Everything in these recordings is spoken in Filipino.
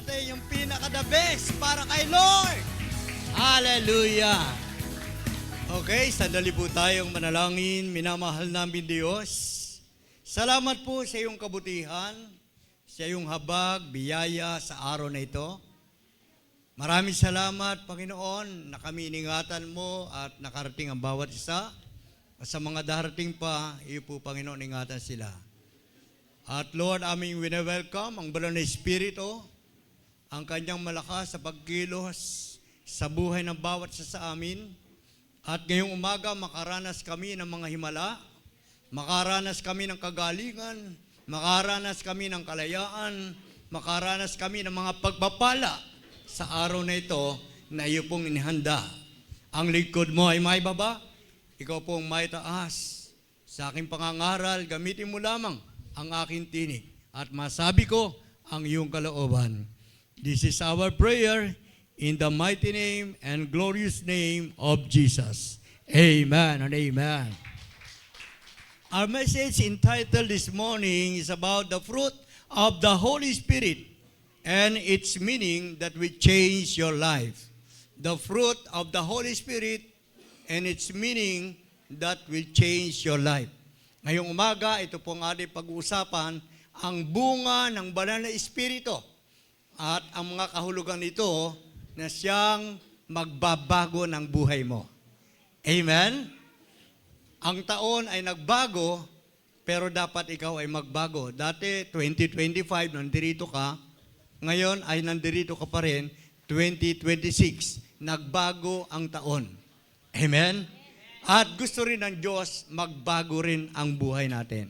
natin yung pinaka-the best para kay Lord. Hallelujah! Okay, sandali po tayong manalangin. Minamahal namin Diyos. Salamat po sa iyong kabutihan, sa iyong habag, biyaya sa araw na ito. Maraming salamat, Panginoon, na kami iningatan mo at nakarating ang bawat isa. Sa mga darating pa, iyo po, Panginoon, ingatan sila. At Lord, aming wina-welcome ang Banal na Espiritu, ang kanyang malakas sa pagkilos sa buhay ng bawat isa sa amin. At ngayong umaga, makaranas kami ng mga himala, makaranas kami ng kagalingan, makaranas kami ng kalayaan, makaranas kami ng mga pagpapala sa araw na ito na iyo pong inihanda. Ang lingkod mo ay may baba, ikaw pong may taas. Sa aking pangangaral, gamitin mo lamang ang aking tinig at masabi ko ang iyong kalooban. This is our prayer in the mighty name and glorious name of Jesus. Amen and amen. Our message entitled this morning is about the fruit of the Holy Spirit and its meaning that will change your life. The fruit of the Holy Spirit and its meaning that will change your life. Ngayong umaga, ito po ang ating pag-uusapan, ang bunga ng Banal na Espiritu at ang mga kahulugan nito na siyang magbabago ng buhay mo. Amen? Ang taon ay nagbago, pero dapat ikaw ay magbago. Dati, 2025, nandirito ka. Ngayon ay nandirito ka pa rin, 2026. Nagbago ang taon. Amen? At gusto rin ng Diyos, magbago rin ang buhay natin.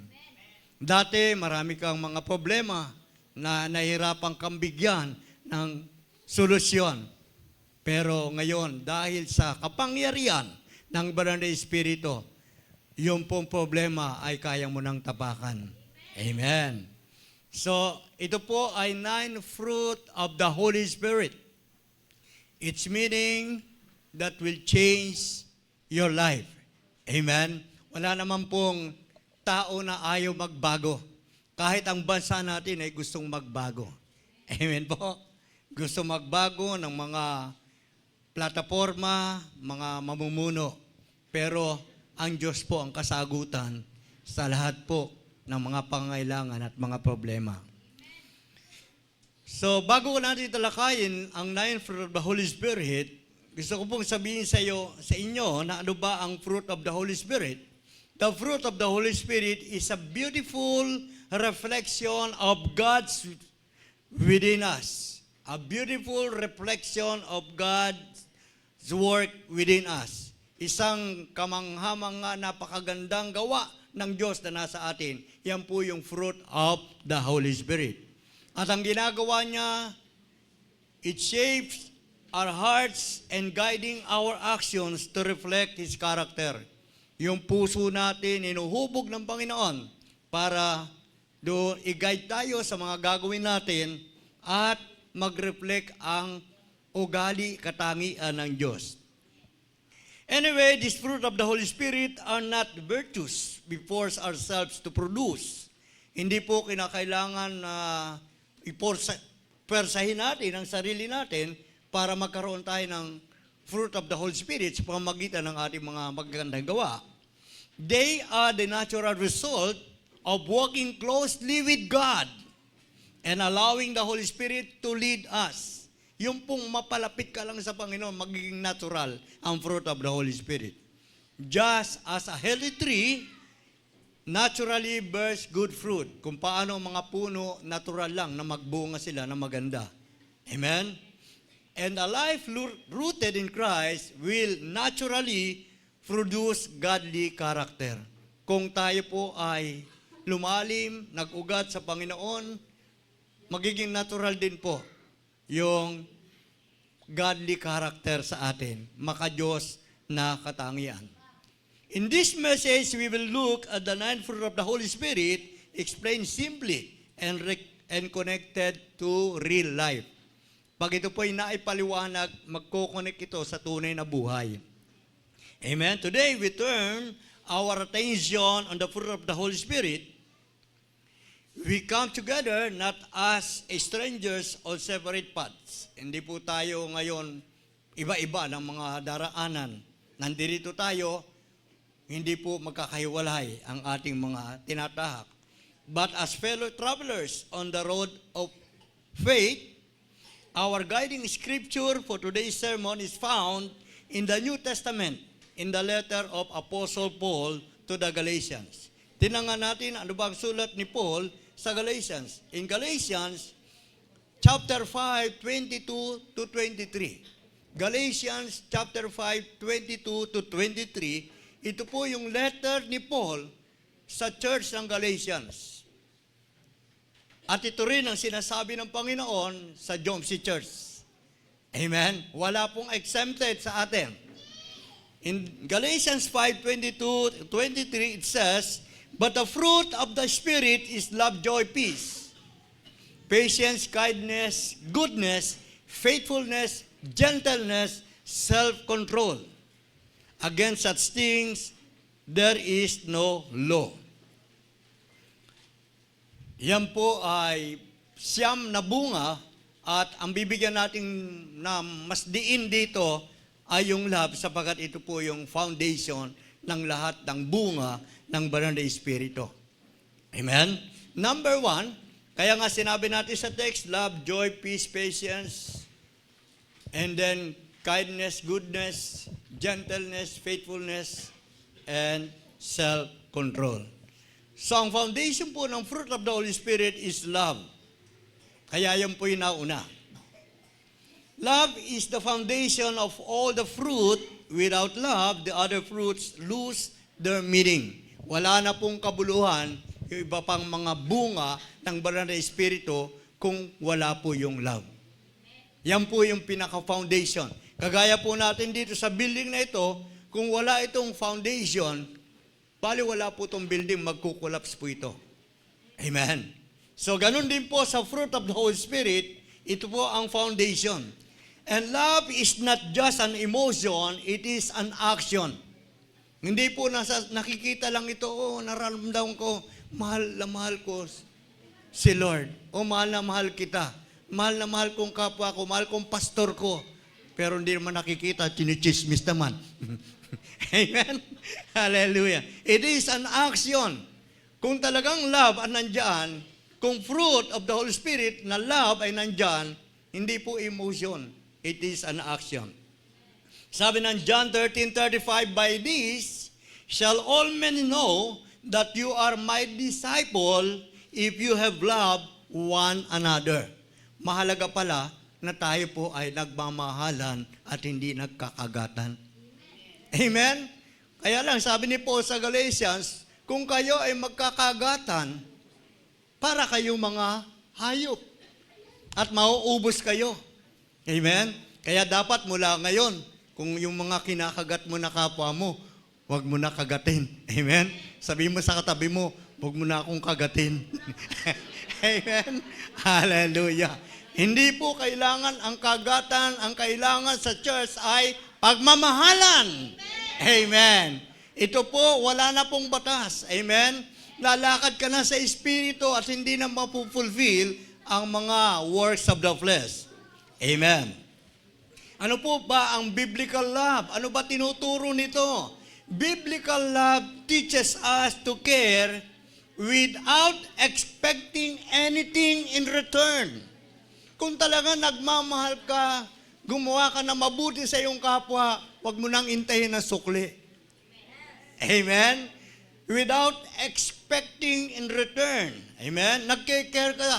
Dati, marami kang mga problema na nahihirapan kang bigyan ng solusyon. Pero ngayon, dahil sa kapangyarihan ng Banal na Espiritu, yung pong problema ay kaya mo nang tapakan. Amen. So, ito po ay 9 fruit of the Holy Spirit. Its meaning that will change your life. Amen? Wala naman pong tao na ayaw magbago. Kahit ang bansa natin ay gustong magbago. Amen po? Gusto magbago ng mga plataforma, mga mamumuno. Pero ang Diyos po ang kasagutan sa lahat po ng mga pangailangan at mga problema. So, bago ko natin talakayin ang 9 fruit of the Holy Spirit, gusto ko pong sabihin sa inyo na ano ba ang fruit of the Holy Spirit. The fruit of the Holy Spirit is a beautiful reflection of God's within us. A beautiful reflection of God's work within us. Isang kamangha-mangha napakagandang gawa ng Diyos na nasa atin. Yan po yung fruit of the Holy Spirit. At ang ginagawa niya, it shapes our hearts and guiding our actions to reflect His character. Yung puso natin, inuhubog ng Panginoon para doon i-guide tayo sa mga gagawin natin at mag-reflect ang ugali, katangian ng Diyos. Anyway, this fruit of the Holy Spirit are not virtues we force ourselves to produce. Hindi po kinakailangan na iporsahin natin ang sarili natin para magkaroon tayo ng fruit of the Holy Spirit sa pamamagitan ng ating mga magagandang gawa. They are the natural result of walking closely with God and allowing the Holy Spirit to lead us. Yung pong mapalapit ka lang sa Panginoon, magiging natural ang fruit of the Holy Spirit. Just as a healthy tree naturally bears good fruit. Kung paano mga puno, natural lang na magbunga sila na maganda. Amen? And a life rooted in Christ will naturally produce godly character. Kung tayo po ay lumalim, nag-ugat sa Panginoon, magiging natural din po yung godly character sa atin, maka-Diyos na katangian. In this message, we will look at the 9 fruit of the Holy Spirit, explained simply and connected to real life. Pag ito po ay naipaliwanag, magkoconnect ito sa tunay na buhay. Amen? Today, we turn our attention on the fruit of the Holy Spirit we come together not as strangers or separate paths. Hindi po tayo ngayon iba-iba ng mga daraanan. Nandito tayo, hindi po magkakahiwalay ang ating mga tinatahak. But as fellow travelers on the road of faith, our guiding scripture for today's sermon is found in the New Testament, in the letter of Apostle Paul to the Galatians. Tinangan natin ano ba ang sulat ni Paul sa Galatians. In Galatians, chapter 5, 22 to 23. Galatians, chapter 5, 22 to 23. Ito po yung letter ni Paul sa church ng Galatians. At ito rin ang sinasabi ng Panginoon sa Jomsi Church. Amen? Wala pong exempted sa atin. In Galatians 5:22-23, it says, "But the fruit of the Spirit is love, joy, peace, patience, kindness, goodness, faithfulness, gentleness, self-control. Against such things, there is no law." Yan po ay siyam na bunga at ang bibigyan natin na mas diin dito ay yung love sapagkat ito po yung foundation ng lahat ng bunga ng banal na Espiritu. Amen? Number 1, kaya nga sinabi natin sa text, love, joy, peace, patience, and then kindness, goodness, gentleness, faithfulness, and self-control. So ang foundation po ng fruit of the Holy Spirit is love. Kaya yan po yung nauna. Love is the foundation of all the fruit. Without love, the other fruits lose their meaning. Wala na pong kabuluhan yung iba pang mga bunga ng banal na Espiritu kung wala po yung love. Yan po yung pinaka-foundation. Kagaya po natin dito sa building na ito, kung wala itong foundation, bali wala po itong building, magkukulaps po ito. Amen. So ganun din po sa fruit of the Holy Spirit, ito po ang foundation. And love is not just an emotion, it is an action. Hindi po nakikita lang ito, nararamdaman ko, mahal na mahal ko si Lord. O mahal na mahal kita. Mahal na mahal kong kapwa ko, mahal kong pastor ko. Pero hindi naman nakikita, chinichismis naman. Amen? Hallelujah. It is an action. Kung talagang love ang nandyan, kung fruit of the Holy Spirit na love ay nandyan, hindi po emotion. It is an action. Sabi ng John 13:35, "By this shall all men know that you are my disciple if you have loved one another." Mahalaga pala na tayo po ay nagmamahalan at hindi nagkakagatan. Amen? Kaya lang, sabi ni Paul sa Galatians, kung kayo ay magkakagatan, para kayong mga hayop at mauubos kayo. Amen? Kaya dapat mula ngayon, kung yung mga kinakagat mo na kapwa mo, huwag mo na kagatin. Amen? Sabihin mo sa katabi mo, huwag mo na akong kagatin. Amen? Hallelujah. Hindi po kailangan ang kagatan, ang kailangan sa church ay pagmamahalan. Amen. Ito po, wala na pong batas. Amen? Lalakad ka na sa Espiritu at hindi na mapupulfill ang mga works of the flesh. Amen. Ano po ba ang biblical love? Ano ba tinuturo nito? Biblical love teaches us to care without expecting anything in return. Kung talaga nagmamahal ka, gumawa ka na mabuti sa iyong kapwa, huwag mo nang intayin ng sukli. Amen? Without expecting in return. Amen? Nagke-care ka.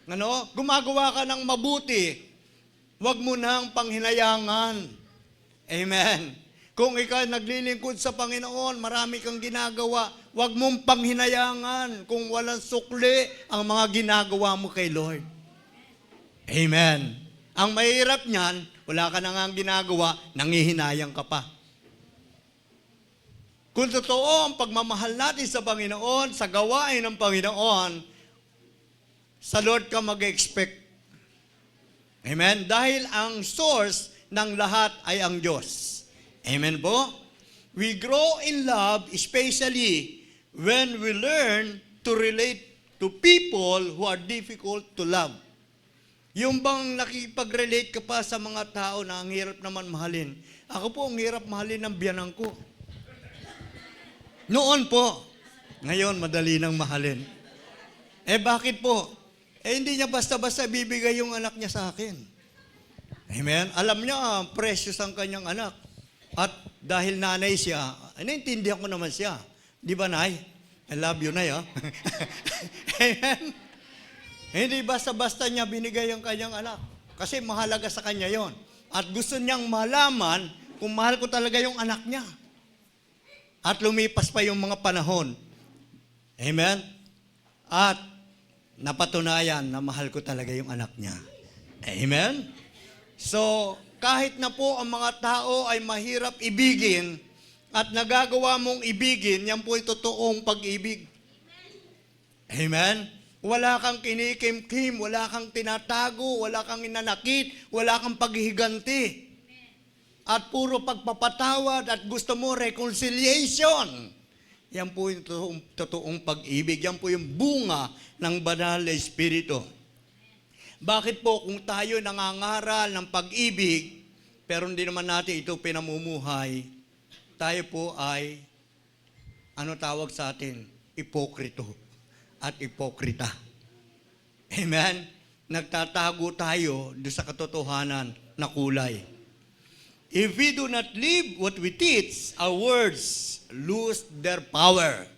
Ano? Gumagawa ka ng mabuti. Huwag mo nang panghinayangan. Amen. Kung ikaw naglilingkod sa Panginoon, marami kang ginagawa, huwag mong panghinayangan kung walang sukli ang mga ginagawa mo kay Lord. Amen. Ang mahirap niyan, wala ka na nga ginagawa, nangihinayang ka pa. Kung totoo ang pagmamahal natin sa Panginoon, sa gawain ng Panginoon, sa Lord ka mag-expect. Amen? Dahil ang source ng lahat ay ang Diyos. Amen po? We grow in love especially when we learn to relate to people who are difficult to love. Yung bang nakipag-relate ka pa sa mga tao na ang hirap naman mahalin. Ako po, ang hirap mahalin ng biyanang ko. Noon po. Ngayon, madali nang mahalin. Bakit po? Hindi niya basta-basta bibigay yung anak niya sa akin. Amen? Alam niya, precious ang kanyang anak. At dahil nanay siya, naintindihan ko naman siya. Di ba, Nay? I love you, Nay, oh. Amen? Hindi basta-basta niya binigay ang kanyang anak. Kasi mahalaga sa kanya yon. At gusto niyang malaman kung mahal ko talaga yung anak niya. At lumipas pa yung mga panahon. Amen? At napatunayan na mahal ko talaga yung anak niya. Amen? So, kahit na po ang mga tao ay mahirap ibigin at nagagawa mong ibigin, yan po ay totoong pag-ibig. Amen? Wala kang kinikimkim, wala kang tinatago, wala kang inanakit, wala kang paghihiganti. At puro pagpapatawad at gusto mo reconciliation. Yan po yung totoong pag-ibig. Yan po yung bunga ng banal na Espiritu. Bakit po kung tayo nangangaral ng pag-ibig, pero hindi naman natin ito pinamumuhay, tayo po ay, ano tawag sa atin? Ipokrito at ipokrita. Amen? Nagtatago tayo doon sa katotohanan na kulay. If we do not live what we teach, our words lose their power.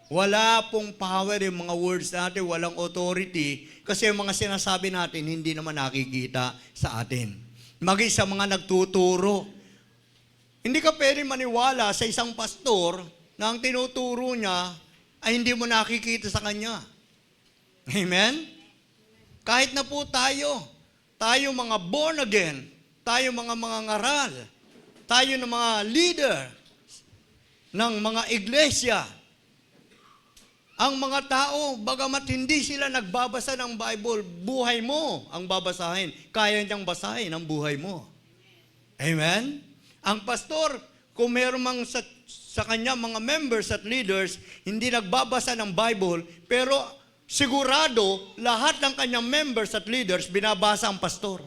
Wala pong power yung mga words natin, walang authority, kasi yung mga sinasabi natin, hindi naman nakikita sa atin. Maging sa mga nagtuturo. Hindi ka pwede maniwala sa isang pastor na ang tinuturo niya ay hindi mo nakikita sa kanya. Amen? Kahit na po tayo mga born again, tayo mga ngaral, tayo ng mga leader ng mga iglesia, ang mga tao, bagamat hindi sila nagbabasa ng Bible, buhay mo ang babasahin. Kaya niyang basahin ang buhay mo. Amen? Ang pastor, kung meron mang sa kanya mga members at leaders, hindi nagbabasa ng Bible, pero sigurado, lahat ng kanyang members at leaders, binabasa ang pastor.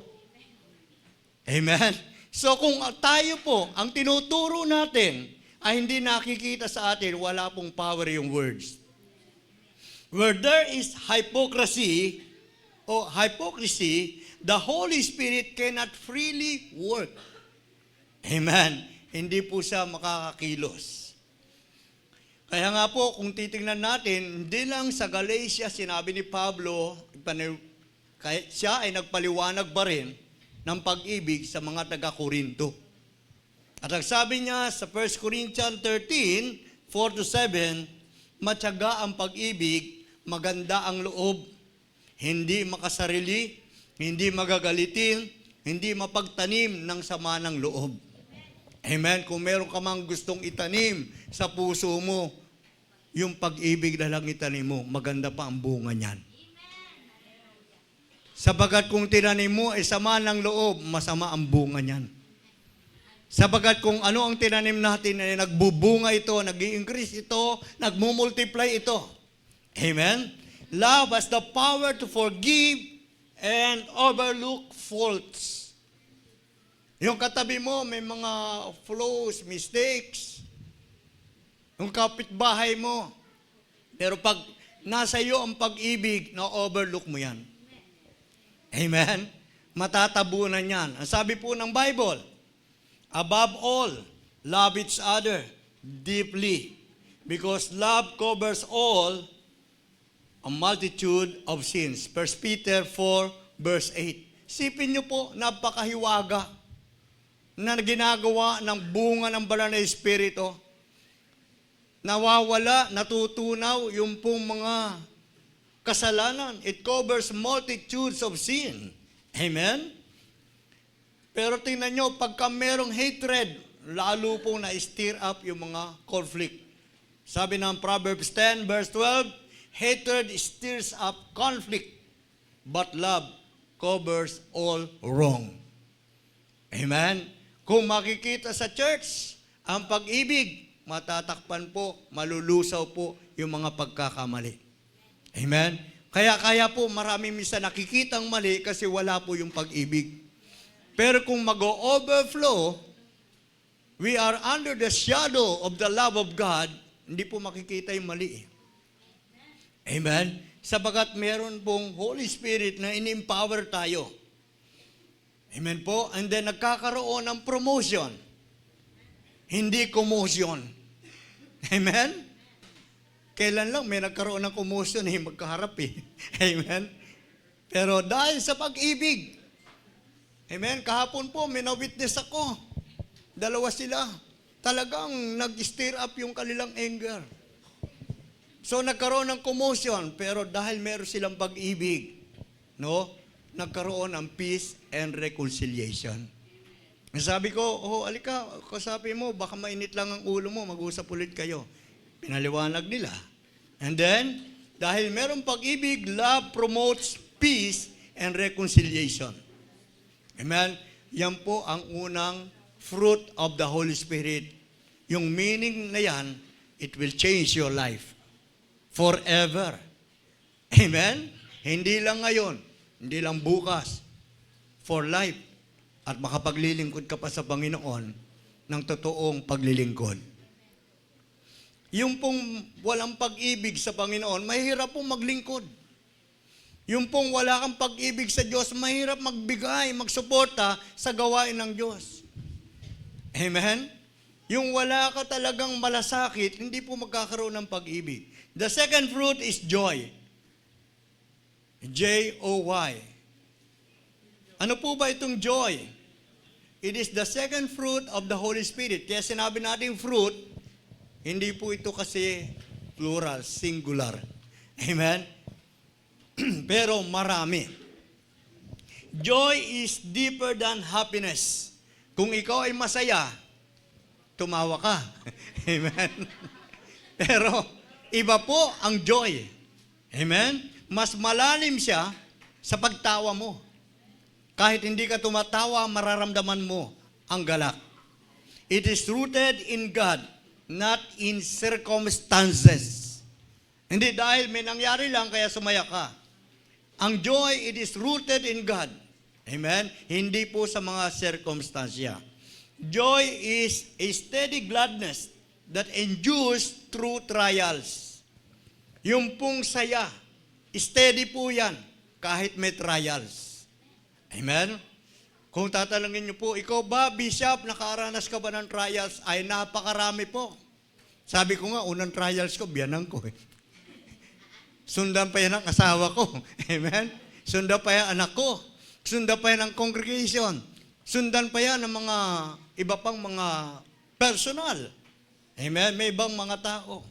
Amen? So kung tayo po, ang tinuturo natin, ay hindi nakikita sa atin, wala pong power yung words. Where there is hypocrisy, the Holy Spirit cannot freely work. Amen. Hindi po siya makakakilos. Kaya nga po, kung titingnan natin, hindi lang sa Galatia, sinabi ni Pablo, siya ay nagpaliwanag ba rin ng pag-ibig sa mga taga-Korinto. At ang sabi niya sa 1 Corinthians 13, 4-7, matyaga ang pag-ibig, maganda ang loob, hindi makasarili, hindi magagalitin, hindi mapagtanim ng sama ng loob. Amen? Kung meron ka mang gustong itanim sa puso mo, yung pag-ibig na lang itanim mo, maganda pa ang bunga niyan. Sabagat kung tinanim mo ay sama ng loob, masama ang bunga niyan. Sabagat kung ano ang tinanim natin ay nagbubunga ito, nag-i-increase ito, nagmumultiply ito. Amen? Love has the power to forgive and overlook faults. Yung katabi mo, may mga flaws, mistakes. Yung kapitbahay mo. Pero pag nasa iyo ang pag-ibig, na-overlook mo yan. Amen? Matatabunan yan. Ang sabi po ng Bible, above all, love each other deeply, because love covers all a multitude of sins. 1 Peter 4, verse 8. Sipin niyo po, napakahiwaga na ginagawa ng bunga ng banal na Espiritu. Nawawala, natutunaw yung pong mga kasalanan. It covers multitudes of sin. Amen? Pero tingnan nyo, pagka merong hatred, lalo pong na-stir up yung mga conflict. Sabi ng Proverbs 10, verse 12, hatred stirs up conflict, but love covers all wrong. Amen? Kung makikita sa church, ang pag-ibig, matatakpan po, malulusaw po yung mga pagkakamali. Amen? Kaya po maraming minsan nakikitang mali kasi wala po yung pag-ibig. Pero kung mag-overflow, we are under the shadow of the love of God, hindi po makikita yung mali. Amen? Sabagat meron pong Holy Spirit na in-empower tayo. Amen po? And then nagkakaroon ng promotion. Hindi commotion. Amen? Kailan lang may nagkaroon ng commotion, magkaharap eh. Amen? Pero dahil sa pag-ibig, amen, kahapon po may na-witness ako. Dalawa sila. Talagang nag-stir up yung kanilang anger. So nagkaroon ng commotion, pero dahil meron silang pag-ibig, no? Nagkaroon ng peace and reconciliation. Sabi ko, alika, kasabi mo, baka mainit lang ang ulo mo, mag-usap ulit kayo. Pinaliwanag nila. And then, dahil merong pag-ibig, love promotes peace and reconciliation. Amen? Yan po ang unang fruit of the Holy Spirit. Yung meaning na yan, it will change your life. Forever. Amen? Hindi lang ngayon, hindi lang bukas. For life. At makapaglilingkod ka pa sa Panginoon ng totoong paglilingkod. Yung pong walang pag-ibig sa Panginoon, mahirap pong maglingkod. Yung pong wala kang pag-ibig sa Diyos, mahirap magbigay, magsuporta sa gawain ng Diyos. Amen? Yung wala ka talagang malasakit, hindi po magkakaroon ng pag-ibig. The second fruit is joy. J-O-Y. Ano po ba itong joy? It is the second fruit of the Holy Spirit. Kaya sinabi natin fruit, hindi po ito kasi plural, singular. Amen? Pero marami. Joy is deeper than happiness. Kung ikaw ay masaya, tumawa ka. Amen? Pero iba po ang joy. Amen? Mas malalim siya sa pagtawa mo. Kahit hindi ka tumatawa, mararamdaman mo ang galak. It is rooted in God, not in circumstances. Hindi dahil may nangyari lang kaya sumaya ka. Ang joy, it is rooted in God. Amen? Hindi po sa mga circumstansya. Joy is a steady gladness that endures through trials. Yung pong saya, steady po yan kahit may trials. Amen? Kung tatanungin niyo po, ikaw ba, Bishop, nakaranas ka ba ng trials? Ay, napakarami po. Sabi ko nga, unang trials ko, biyanan ko eh. Sundan pa yan ang asawa ko. Amen? Sundan pa yan anak ko. Sundan pa yan ang congregation. Sundan pa yan ang mga iba pang mga personal. Amen? May ibang mga tao.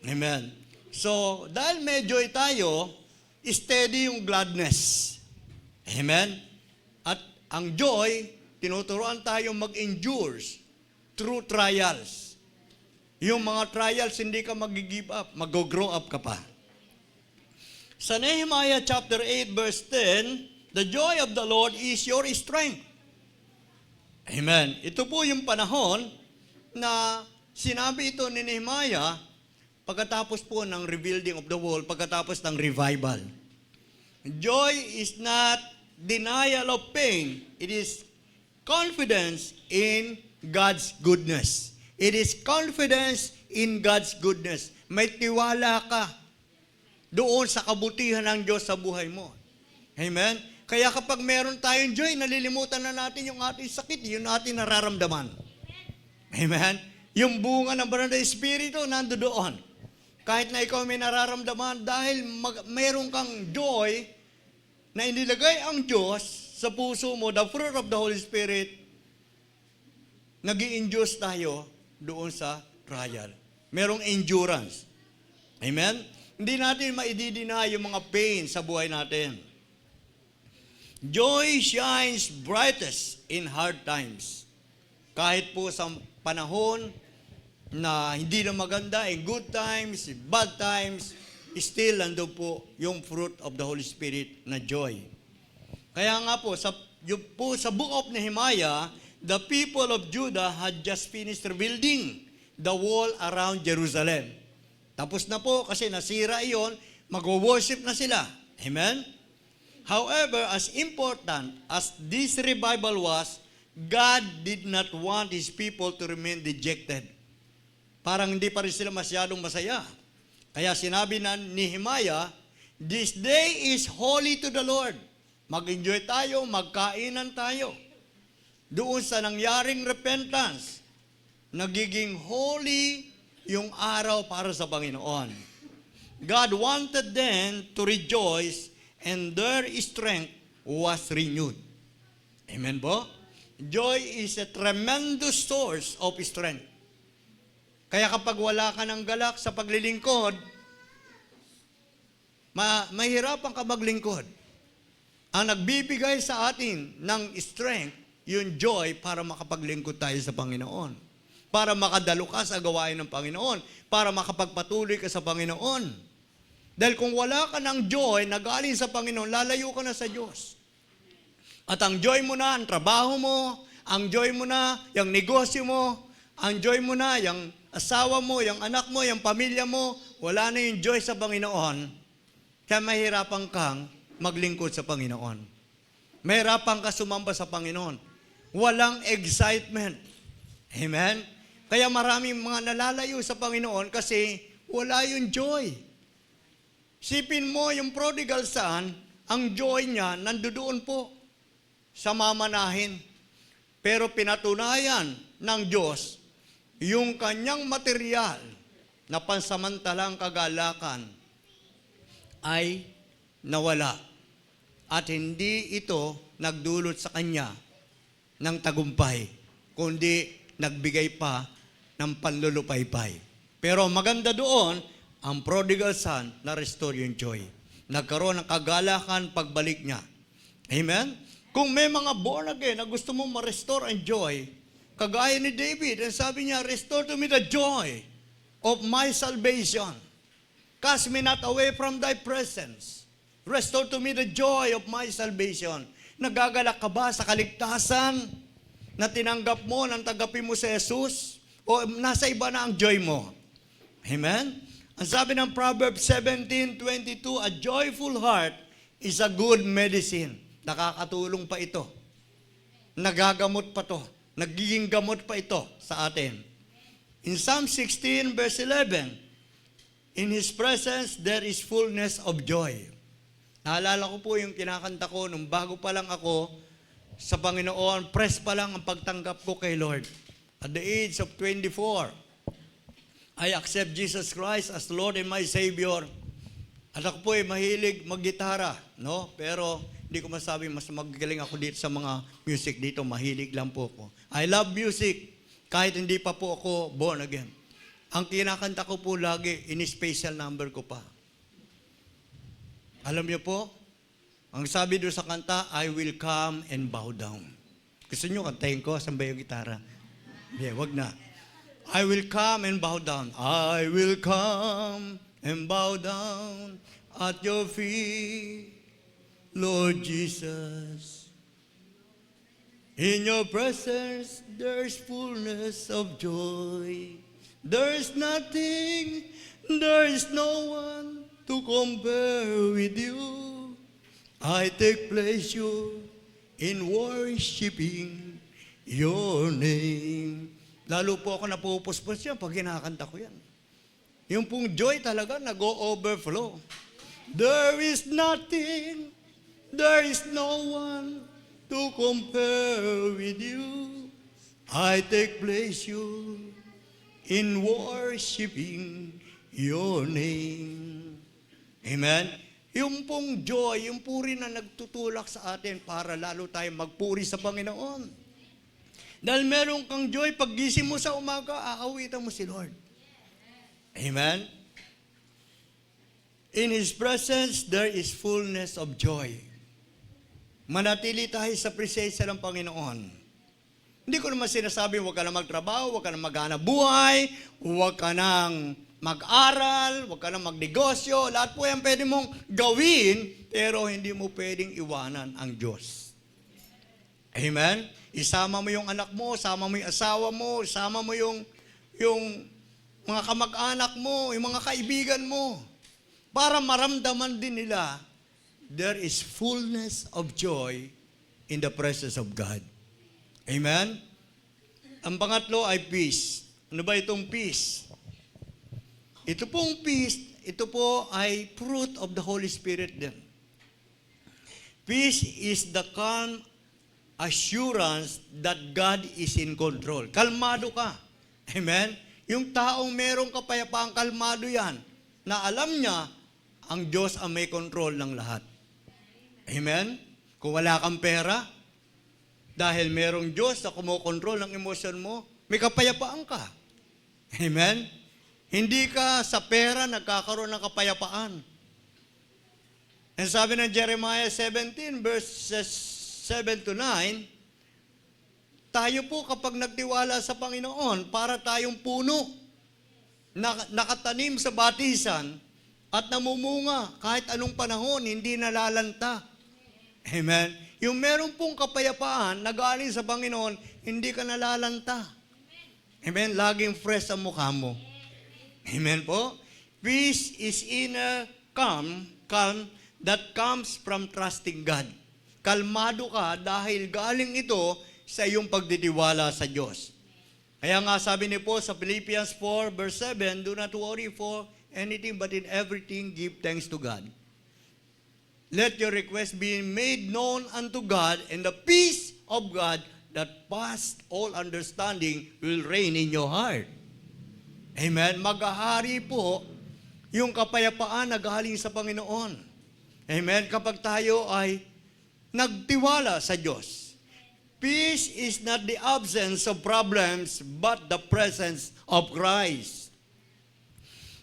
Amen? So, dahil may joy tayo, steady yung gladness. Amen? At ang joy, tinuturuan tayo mag-endure through trials. Yung mga trials, hindi ka mag-give up, mag-grow up ka pa. Sa Nehemiah chapter 8 verse 10, the joy of the Lord is your strength. Amen. Ito po yung panahon na sinabi ito ni Nehemiah pagkatapos po ng rebuilding of the wall, pagkatapos ng revival. Joy is not denial of pain. It is confidence in God's goodness. It is confidence in God's goodness. May tiwala ka doon sa kabutihan ng Diyos sa buhay mo. Amen? Kaya kapag meron tayong joy, nalilimutan na natin yung ating sakit, yung ating nararamdaman. Amen? Yung bunga ng banal na Espiritu, nando doon. Kahit na ikaw may nararamdaman, dahil meron kang joy na inilagay ang Diyos sa puso mo, the fruit of the Holy Spirit, nag-i-induce tayo doon sa trial. Merong endurance. Amen? Hindi natin maididina yung mga pain sa buhay natin. Joy shines brightest in hard times. Kahit po sa panahon na hindi na maganda, in good times, in bad times, still nandun po yung fruit of the Holy Spirit na joy. Kaya nga po, sa book of Nehemiah, the people of Judah had just finished rebuilding the wall around Jerusalem. Tapos na po kasi nasira iyon, Mag-worship na sila. Amen? However, as important as this revival was, God did not want His people to remain dejected. Parang hindi pa rin sila masyadong masaya. Kaya sinabi na ni Nehemiah, "This day is holy to the Lord." Mag-enjoy tayo, magkainan tayo. Doon sa nangyaring repentance, nagiging holy yung araw para sa Panginoon. God wanted them to rejoice and their strength was renewed. Amen po? Joy is a tremendous source of strength. Kaya kapag wala ka ng galak sa paglilingkod, mahirapan ka maglingkod. Ang nagbibigay sa atin ng strength, yung joy para makapaglingkod tayo sa Panginoon. Para makadalo ka sa gawain ng Panginoon. Para makapagpatuloy ka sa Panginoon. Dahil kung wala ka ng joy na galing sa Panginoon, lalayo ka na sa Diyos. At ang joy mo na, ang trabaho mo, ang joy mo na, yung negosyo mo, ang joy mo na, yung asawa mo, yung anak mo, yung pamilya mo, wala na yung joy sa Panginoon, kaya mahirapan kang maglingkod sa Panginoon. Mahirapan ka sumamba sa Panginoon. Walang excitement. Amen? Kaya maraming mga nalalayo sa Panginoon kasi wala yung joy. Sipin mo yung prodigal son, ang joy niya nandoon po sa mamanahin. Pero pinatunayan ng Diyos yung kanyang material na pansamantalang kagalakan ay nawala. At hindi ito nagdulot sa kanya ng tagumpay, kundi nagbigay pa ng panlulupaypay. Pero maganda doon, ang prodigal son na-restore yung joy. Nagkaroon ng kagalakan pagbalik niya. Amen? Kung may mga born again na gusto mong ma-restore ang joy, kagaya ni David, ang sabi niya, "Restore to me the joy of my salvation. Cast me not away from thy presence. Restore to me the joy of my salvation." Nagagalak ka ba sa kaligtasan na tinanggap mo, nang tanggapin mo si Jesus? O nasa iba na ang joy mo? Amen? Ang sabi ng Proverbs 17:22, "A joyful heart is a good medicine." Nakakatulong pa ito. Nagagamot pa to. Nagiging gamot pa ito sa atin. In Psalm 16 verse 11, "In His presence there is fullness of joy." Naalala ko po yung kinakanta ko nung bago pa lang ako sa Panginoon, press pa lang ang pagtanggap ko kay Lord. At the age of 24, I accept Jesus Christ as Lord and my Savior. At ako po ay mahilig maggitara, no? Pero hindi ko masabi mas magaling ako dito sa mga music dito, mahilig lang po ako. I love music, kahit hindi pa po ako born again. Ang kinakanta ko po lagi, in-special number ko pa. Alam niyo po, ang sabi doon sa kanta, "I will come and bow down." Gusto niyo kantahin ko, saan ba yung gitara? Yeah, wag na. I will come and bow down. I will come and bow down at your feet, Lord Jesus. In your presence, there's fullness of joy. There's nothing, there is no one to compare with you. I take pleasure in worshiping your name. Lalo po ako napupuspos yan pag kinakanta ko yan. Yung pong joy talaga nag-o-overflow. There is nothing, there is no one to compare with you. I take pleasure in worshiping your name. Amen? Yung pong joy, yung puri na nagtutulak sa atin para lalo tayong magpuri sa Panginoon. Dahil meron kang joy, pag gising mo sa umaga, aawitan mo si Lord. Amen? In His presence, there is fullness of joy. Manatili tayo sa presensya ng Panginoon. Hindi ko naman sinasabi, huwag ka na magtrabaho, huwag ka na maghanap buhay, huwag ka nang mag-aral, huwag ka nang magnegosyo. Lahat po yan pwede mong gawin, pero hindi mo pwedeng iwanan ang Diyos. Amen? Isama mo yung anak mo, isama mo yung asawa mo, isama mo yung mga kamag-anak mo, yung mga kaibigan mo. para maramdaman din nila, there is fullness of joy in the presence of God. Amen? Ang pangatlo ay peace. Ano ba itong peace? Ito pong peace, ito po ay fruit of the Holy Spirit din. Peace is the calm assurance that God is in control. Kalmado ka. Amen? Yung taong merong kapayapaan, kalmado yan, na alam niya, ang Diyos ang may control ng lahat. Amen? Kung wala kang pera, dahil merong Diyos na kumokontrol ng emosyon mo, may kapayapaan ka. Amen? Hindi ka sa pera nagkakaroon ng kapayapaan. And sabi ng Jeremiah 17 verses 7 to 9, tayo po kapag nagtiwala sa Panginoon, para tayong puno na nakatanim sa batisan at namumunga kahit anong panahon, hindi nalalanta. Amen? Yung meron pong kapayapaan na galing sa Panginoon, hindi ka nalalanta. Amen? Laging fresh ang mukha mo. Amen po? Peace is inner calm that comes from trusting God. Kalmado ka dahil galing ito sa iyong pagditiwala sa Diyos. Kaya nga sabi ni Paul sa Philippians 4 verse 7, do not worry for anything but in everything give thanks to God. Let your request be made known unto God, and the peace of God that passed all understanding will reign in your heart. Amen? Maghahari po yung kapayapaan na galing sa Panginoon. Amen? Kapag tayo ay nagtiwala sa Diyos. Peace is not the absence of problems, but the presence of Christ.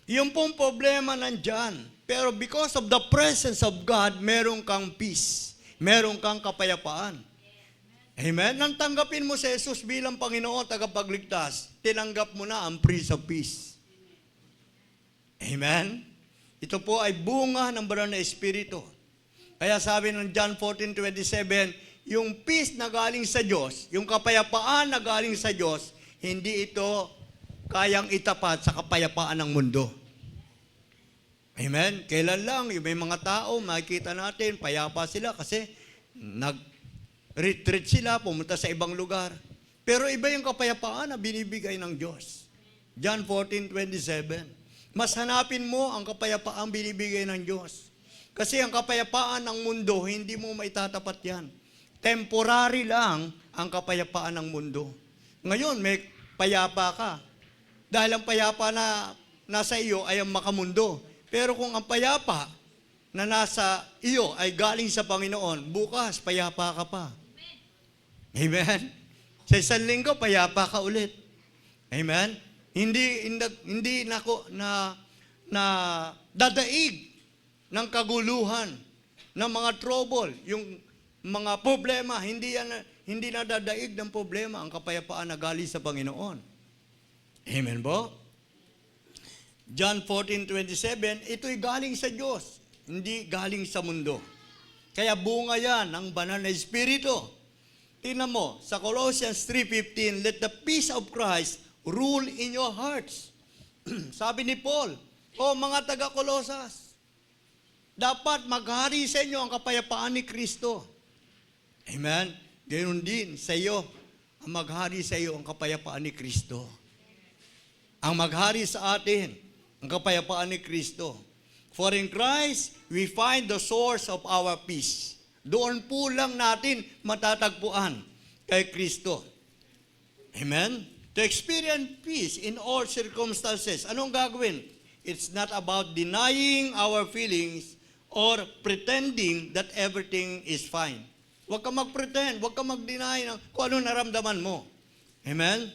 Yung pong problema nandyan. Pero because of the presence of God, meron kang peace. Meron kang kapayapaan. Amen? Nang tanggapin mo si Jesus bilang Panginoon, tagapagligtas, tinanggap mo na ang Prince of Peace. Amen? Ito po ay bunga ng banal na Espiritu. Kaya sabi ng John 14:27, yung peace na galing sa Diyos, yung kapayapaan na galing sa Diyos, hindi ito kayang itapat sa kapayapaan ng mundo. Amen? Kailan lang, yung may mga tao, makikita natin, payapa sila kasi retreat sila, pumunta sa ibang lugar. Pero iba yung kapayapaan na binibigay ng Diyos. John 14:27. Mas hanapin mo ang kapayapaan binibigay ng Diyos. Kasi ang kapayapaan ng mundo, hindi mo maitatapat yan. Temporary lang ang kapayapaan ng mundo. Ngayon, may payapa ka. Dahil ang payapa na nasa iyo ay ang makamundo. Pero kung ang payapa na nasa iyo ay galing sa Panginoon, bukas payapa ka pa. Amen? Sa isang linggo, payapa ka ulit. Amen? Hindi na dadaig ng kaguluhan, ng mga trouble, yung mga problema, hindi na dadaig ng problema ang kapayapaan na galing sa Panginoon. Amen po? John 14:27, ito'y galing sa Diyos, hindi galing sa mundo. Kaya bunga yan ng banal na Espiritu. Tingnan mo, sa Colossians 3:15, let the peace of Christ rule in your hearts. Sabi ni Paul, mga taga-Colosas, dapat maghari sa inyo ang kapayapaan ni Kristo. Amen? Ganoon din sa iyo, ang maghari sa iyo ang kapayapaan ni Kristo. Ang maghari sa atin, ang kapayapaan ni Kristo. For in Christ, we find the source of our peace. Doon po lang natin matatagpuan kay Kristo. Amen? To experience peace in all circumstances. Anong gagawin? It's not about denying our feelings or pretending that everything is fine. Huwag ka mag-pretend, huwag ka mag-deny ng kung ano naramdaman mo. Amen?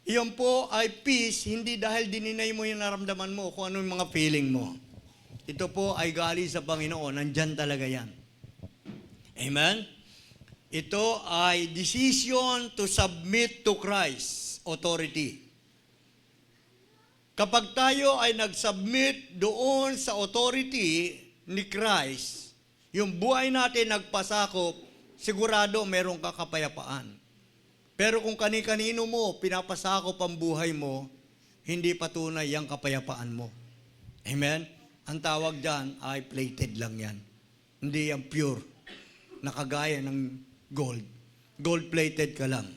Iyon po ay peace, hindi dahil dininay mo yung naramdaman mo, kung ano yung mga feeling mo. Ito po ay galing sa Panginoon, nandyan talaga yan. Amen? Ito ay decision to submit to Christ's authority. Kapag tayo ay nag-submit doon sa authority ni Christ, yung buhay natin nagpasakop, sigurado meron ka kapayapaan. Pero kung kani-kanino mo pinapasakop ang buhay mo, hindi patunay ang kapayapaan mo. Amen? Ang tawag dyan ay plated lang yan. Hindi yan pure. Nakagaya ng gold. Gold-plated ka lang.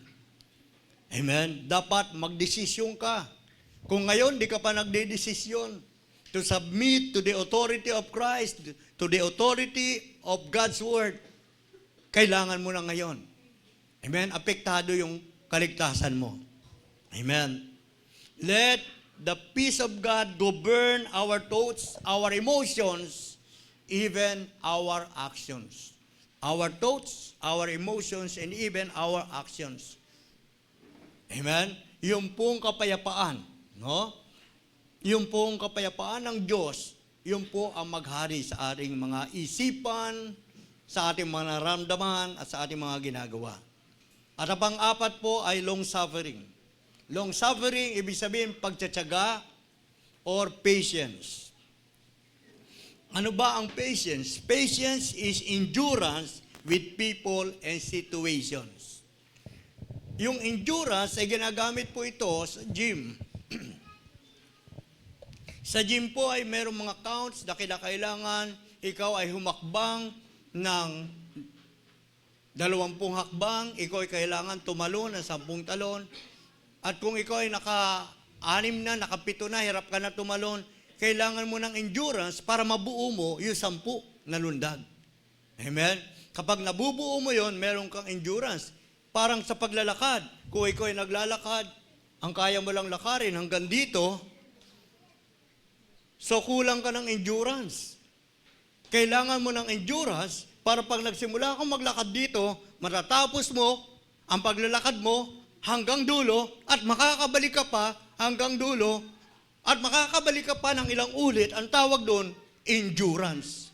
Amen? Dapat magdesisyon ka. Kung ngayon, di ka pa nagdedesisyon to submit to the authority of Christ, to the authority of God's Word, kailangan mo na ngayon. Amen? Apektado yung kaligtasan mo. Amen? Let the peace of God govern our thoughts, our emotions, even our actions. Our thoughts, our emotions, and even our actions. Amen? Yung pong kapayapaan, no? Yung pong kapayapaan ng Diyos, yung po ang maghari sa ating mga isipan, sa ating mga naramdaman, at sa ating mga ginagawa. At ang pang-apat po ay long-suffering. Long-suffering, ibig sabihin pagtsatsaga or patience. Ano ba ang patience? Patience is endurance with people and situations. Yung endurance ay ginagamit po ito sa gym. Sa gym po ay mayroong mga counts na kailangan ikaw ay humakbang ng 20 hakbang, ikaw ay kailangan tumalon ng 10 talon. At kung ikaw ay naka-6 na, naka-7 na, hirap ka na tumalon, kailangan mo ng endurance para mabuo mo yung 10 na lundag. Amen? Kapag nabubuo mo yon, meron kang endurance. Parang sa paglalakad, kung ikaw ay naglalakad, ang kaya mo lang lakarin hanggang dito, so kulang ka ng endurance. Kailangan mo ng endurance para pag nagsimula kang maglakad dito, matatapos mo ang paglalakad mo hanggang dulo at makakabalik ka pa hanggang dulo at makakabalik ka pa ng ilang ulit. Ang tawag doon, endurance.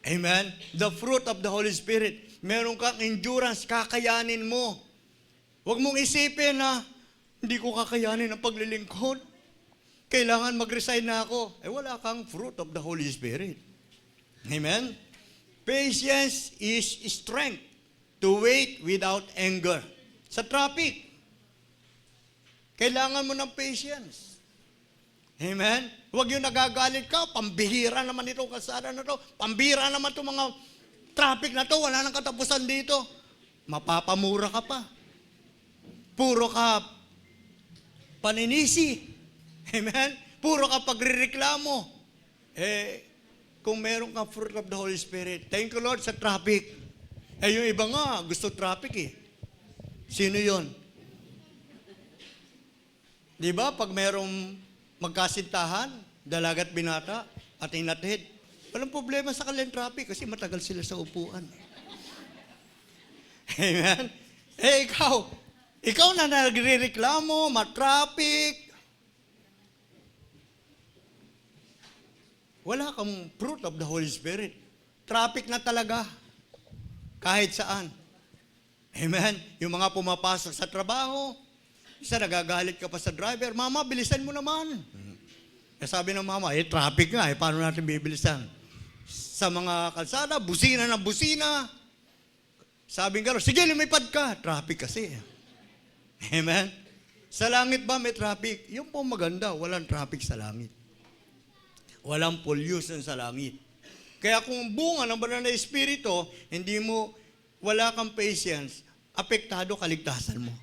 Amen? The fruit of the Holy Spirit. Meron kang endurance, kakayanin mo. Huwag mong isipin na hindi ko kakayanin ang paglilingkod. Kailangan mag-resign na ako. Wala kang fruit of the Holy Spirit. Amen? Patience is strength to wait without anger. Sa traffic, kailangan mo ng patience. Amen? Huwag yung nagagalit ka, pambihira naman itong kalsada na to, pambihira naman itong mga traffic na to, wala nang katapusan dito. Mapapamura ka pa. Puro ka paninisi. Amen? Puro ka pagrireklamo. Kung meron kang fruit of the Holy Spirit, thank you Lord sa traffic. Yung iba nga, gusto traffic eh. Sino yon? Di ba, pag merong magkasintahan, dalagat binata, at inatid, walang problema sa kanilang traffic kasi matagal sila sa upuan. Amen? Ikaw na nagre-reklamo, matraffic, wala kang fruit of the Holy Spirit. Traffic na talaga, kahit saan. Amen? Yung mga pumapasok sa trabaho, isa nagagalit ka pa sa driver, Mama, bilisan mo naman. Sabi ng mama, traffic nga, paano natin bibilisan? Sa mga kalsada, busina ng busina. Sabi nga, sige, lumipad ka. Traffic kasi. Amen? Sa langit ba may traffic? Yung po maganda, walang traffic sa langit. Walang pollution sa langit. Kaya kung bunga ng banal na espiritu, wala kang patience, apektado kaligtasan mo.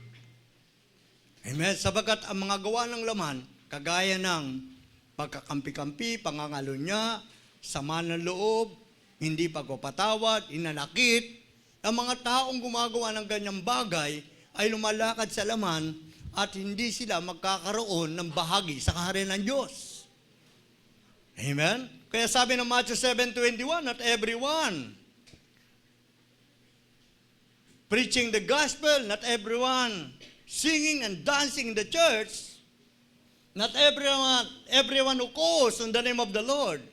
Amen? Sabagat ang mga gawa ng laman, kagaya ng pagkakampi-kampi, pangangalunya, sama ng loob, hindi pagpapatawad, inanakit, ang mga taong gumagawa ng ganyang bagay ay lumalakad sa laman at hindi sila magkakaroon ng bahagi sa kaharian ng Diyos. Amen? Kaya sabi ng Matthew 7:21, not everyone preaching the gospel, not everyone singing and dancing in the church, not everyone who calls on the name of the Lord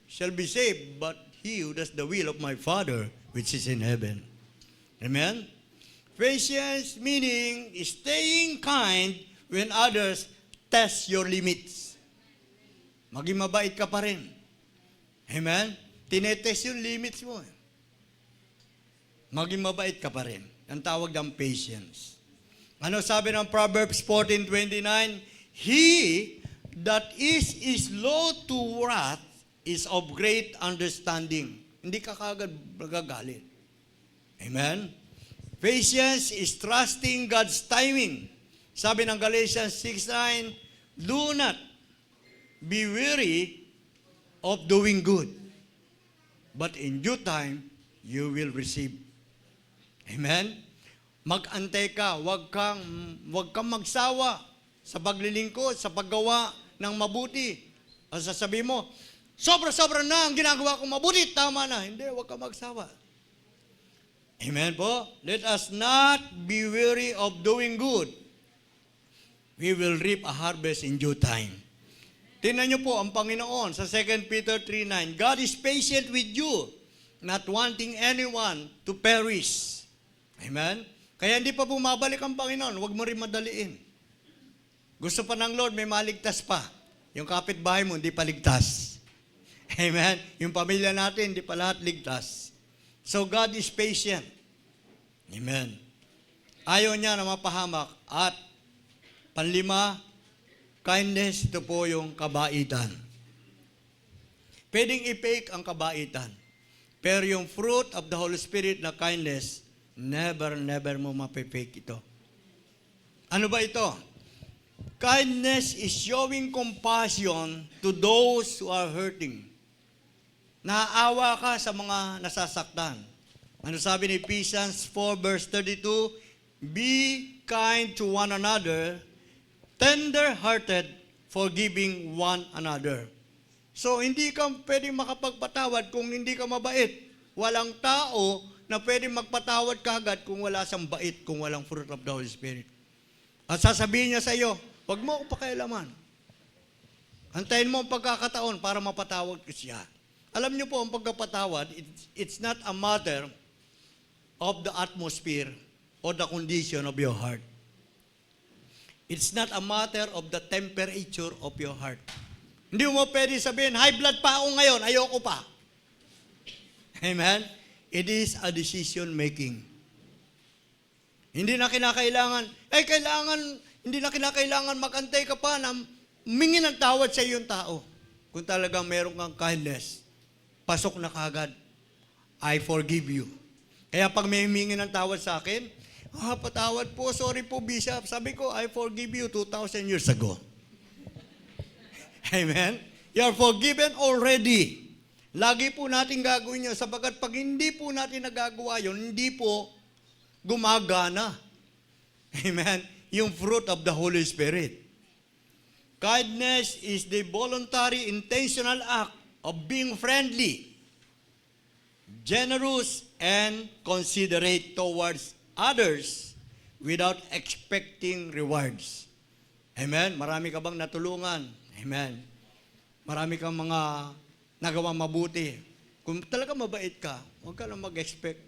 shall be saved, but he who does the will of my Father which is in heaven. Amen? Patience meaning staying kind when others test your limits. Maging mabait ka pa rin. Amen? Tinetest yung limits mo. Maging mabait ka pa rin. Ang tawag ng patience. Ano sabi ng Proverbs 14:29? He that is slow to wrath is of great understanding. Hindi ka kagad magagalit. Amen? Patience is trusting God's timing. Sabi ng Galatians 6:9, do not be weary of doing good, but in due time, you will receive. Amen? Mag-antay ka, wag kang magsawa sa paglilingkod, sa paggawa ng mabuti. Ang sasabihin mo, sobra-sobra na ang ginagawa kong mabuti, tama na. Hindi, wag kang magsawa. Amen po? Let us not be weary of doing good. We will reap a harvest in due time. Tingnan niyo po ang Panginoon sa 2 Peter 3:9. God is patient with you, not wanting anyone to perish. Amen? Kaya hindi pa bumabalik ang Panginoon, huwag mo rin madaliin. Gusto pa ng Lord, may maligtas pa. Yung kapitbahay mo, hindi pa ligtas. Amen? Yung pamilya natin, hindi pa lahat ligtas. So God is patient. Amen. Ayaw niya na mapahamak. At panlima, kindness, ito po yung kabaitan. Pwedeng i-fake ang kabaitan. Pero yung fruit of the Holy Spirit na kindness, never mo mapifake ito. Ano ba ito? Kindness is showing compassion to those who are hurting. Naaawa ka sa mga nasasaktan. Ano sabi ni Ephesians 4 verse 32? Be kind to one another, tender-hearted, forgiving one another. So, hindi ka pwedeng makapagpatawad kung hindi ka mabait. Walang tao na pwedeng magpatawad kagad kung wala siyang bait, kung walang fruit of the Holy Spirit. At sasabihin niya sa iyo, huwag mo akong pakialaman. Antayin mo ang pagkakataon para mapatawad ko siya. Alam niyo po, ang pagkapatawad, it's not a matter of the atmosphere or the condition of your heart. It's not a matter of the temperature of your heart. Hindi mo pwede sabihin, high blood pa ako ngayon, ayoko pa. Amen? It is a decision making. Hindi na kinakailangan, hindi na kinakailangan magantay ka pa na humingi ng tawad sa iyong tao. Kung talagang meron kang kindness, pasok na kagad, I forgive you. Kaya pag may humingi ng tawad sa akin, patawad po, sorry po, Bishop. Sabi ko, I forgive you 2,000 years ago. Amen? You are forgiven already. Lagi po natin gagawin yun, sapagkat pag hindi po natin nagagawa yun, hindi po gumagana. Amen? Yung fruit of the Holy Spirit. Kindness is the voluntary, intentional act of being friendly, generous, and considerate towards others without expecting rewards. Amen? Marami ka bang natulungan? Amen? Marami kang mga nagawang mabuti. Kung talaga mabait ka, huwag ka lang mag-expect.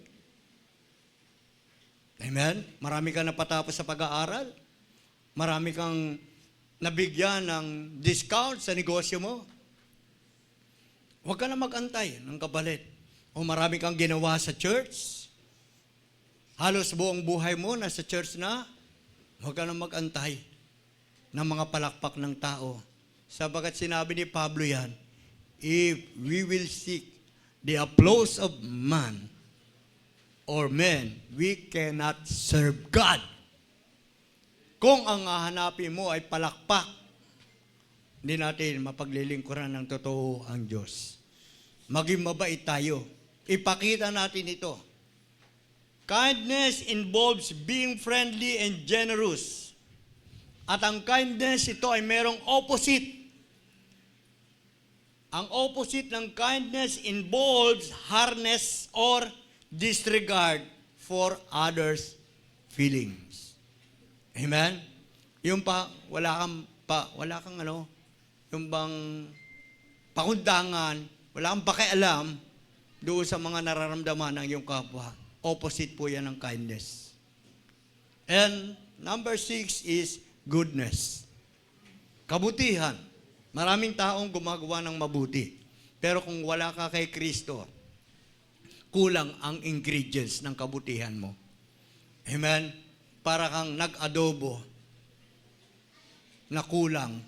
Amen? Marami kang napatapos sa pag-aaral. Marami kang nabigyan ng discount sa negosyo mo. Huwag ka na mag-antay ng kapalit. O marami kang ginawa sa church. Halos buong buhay mo nasa church na. Huwag ka na mag-antay ng mga palakpak ng tao. Sabagat sinabi ni Pablo yan, if we will seek the applause of man or men, we cannot serve God. Kung ang hahanapin mo ay palakpak, hindi natin mapaglilingkuran ng totoo ang Diyos. Maging mabait tayo. Ipakita natin ito. Kindness involves being friendly and generous. At ang kindness, ito ay merong opposite. Ang opposite ng kindness involves hardness or disregard for others' feelings. Amen? Yung wala kang yung bang pakundangan, wala kang pakialam doon sa mga nararamdaman ng iyong kapwa. Opposite po yan ng kindness. And number 6 is goodness. Kabutihan. Maraming taong gumagawa ng mabuti. Pero kung wala ka kay Kristo, kulang ang ingredients ng kabutihan mo. Amen? Para kang nag-adobo na kulang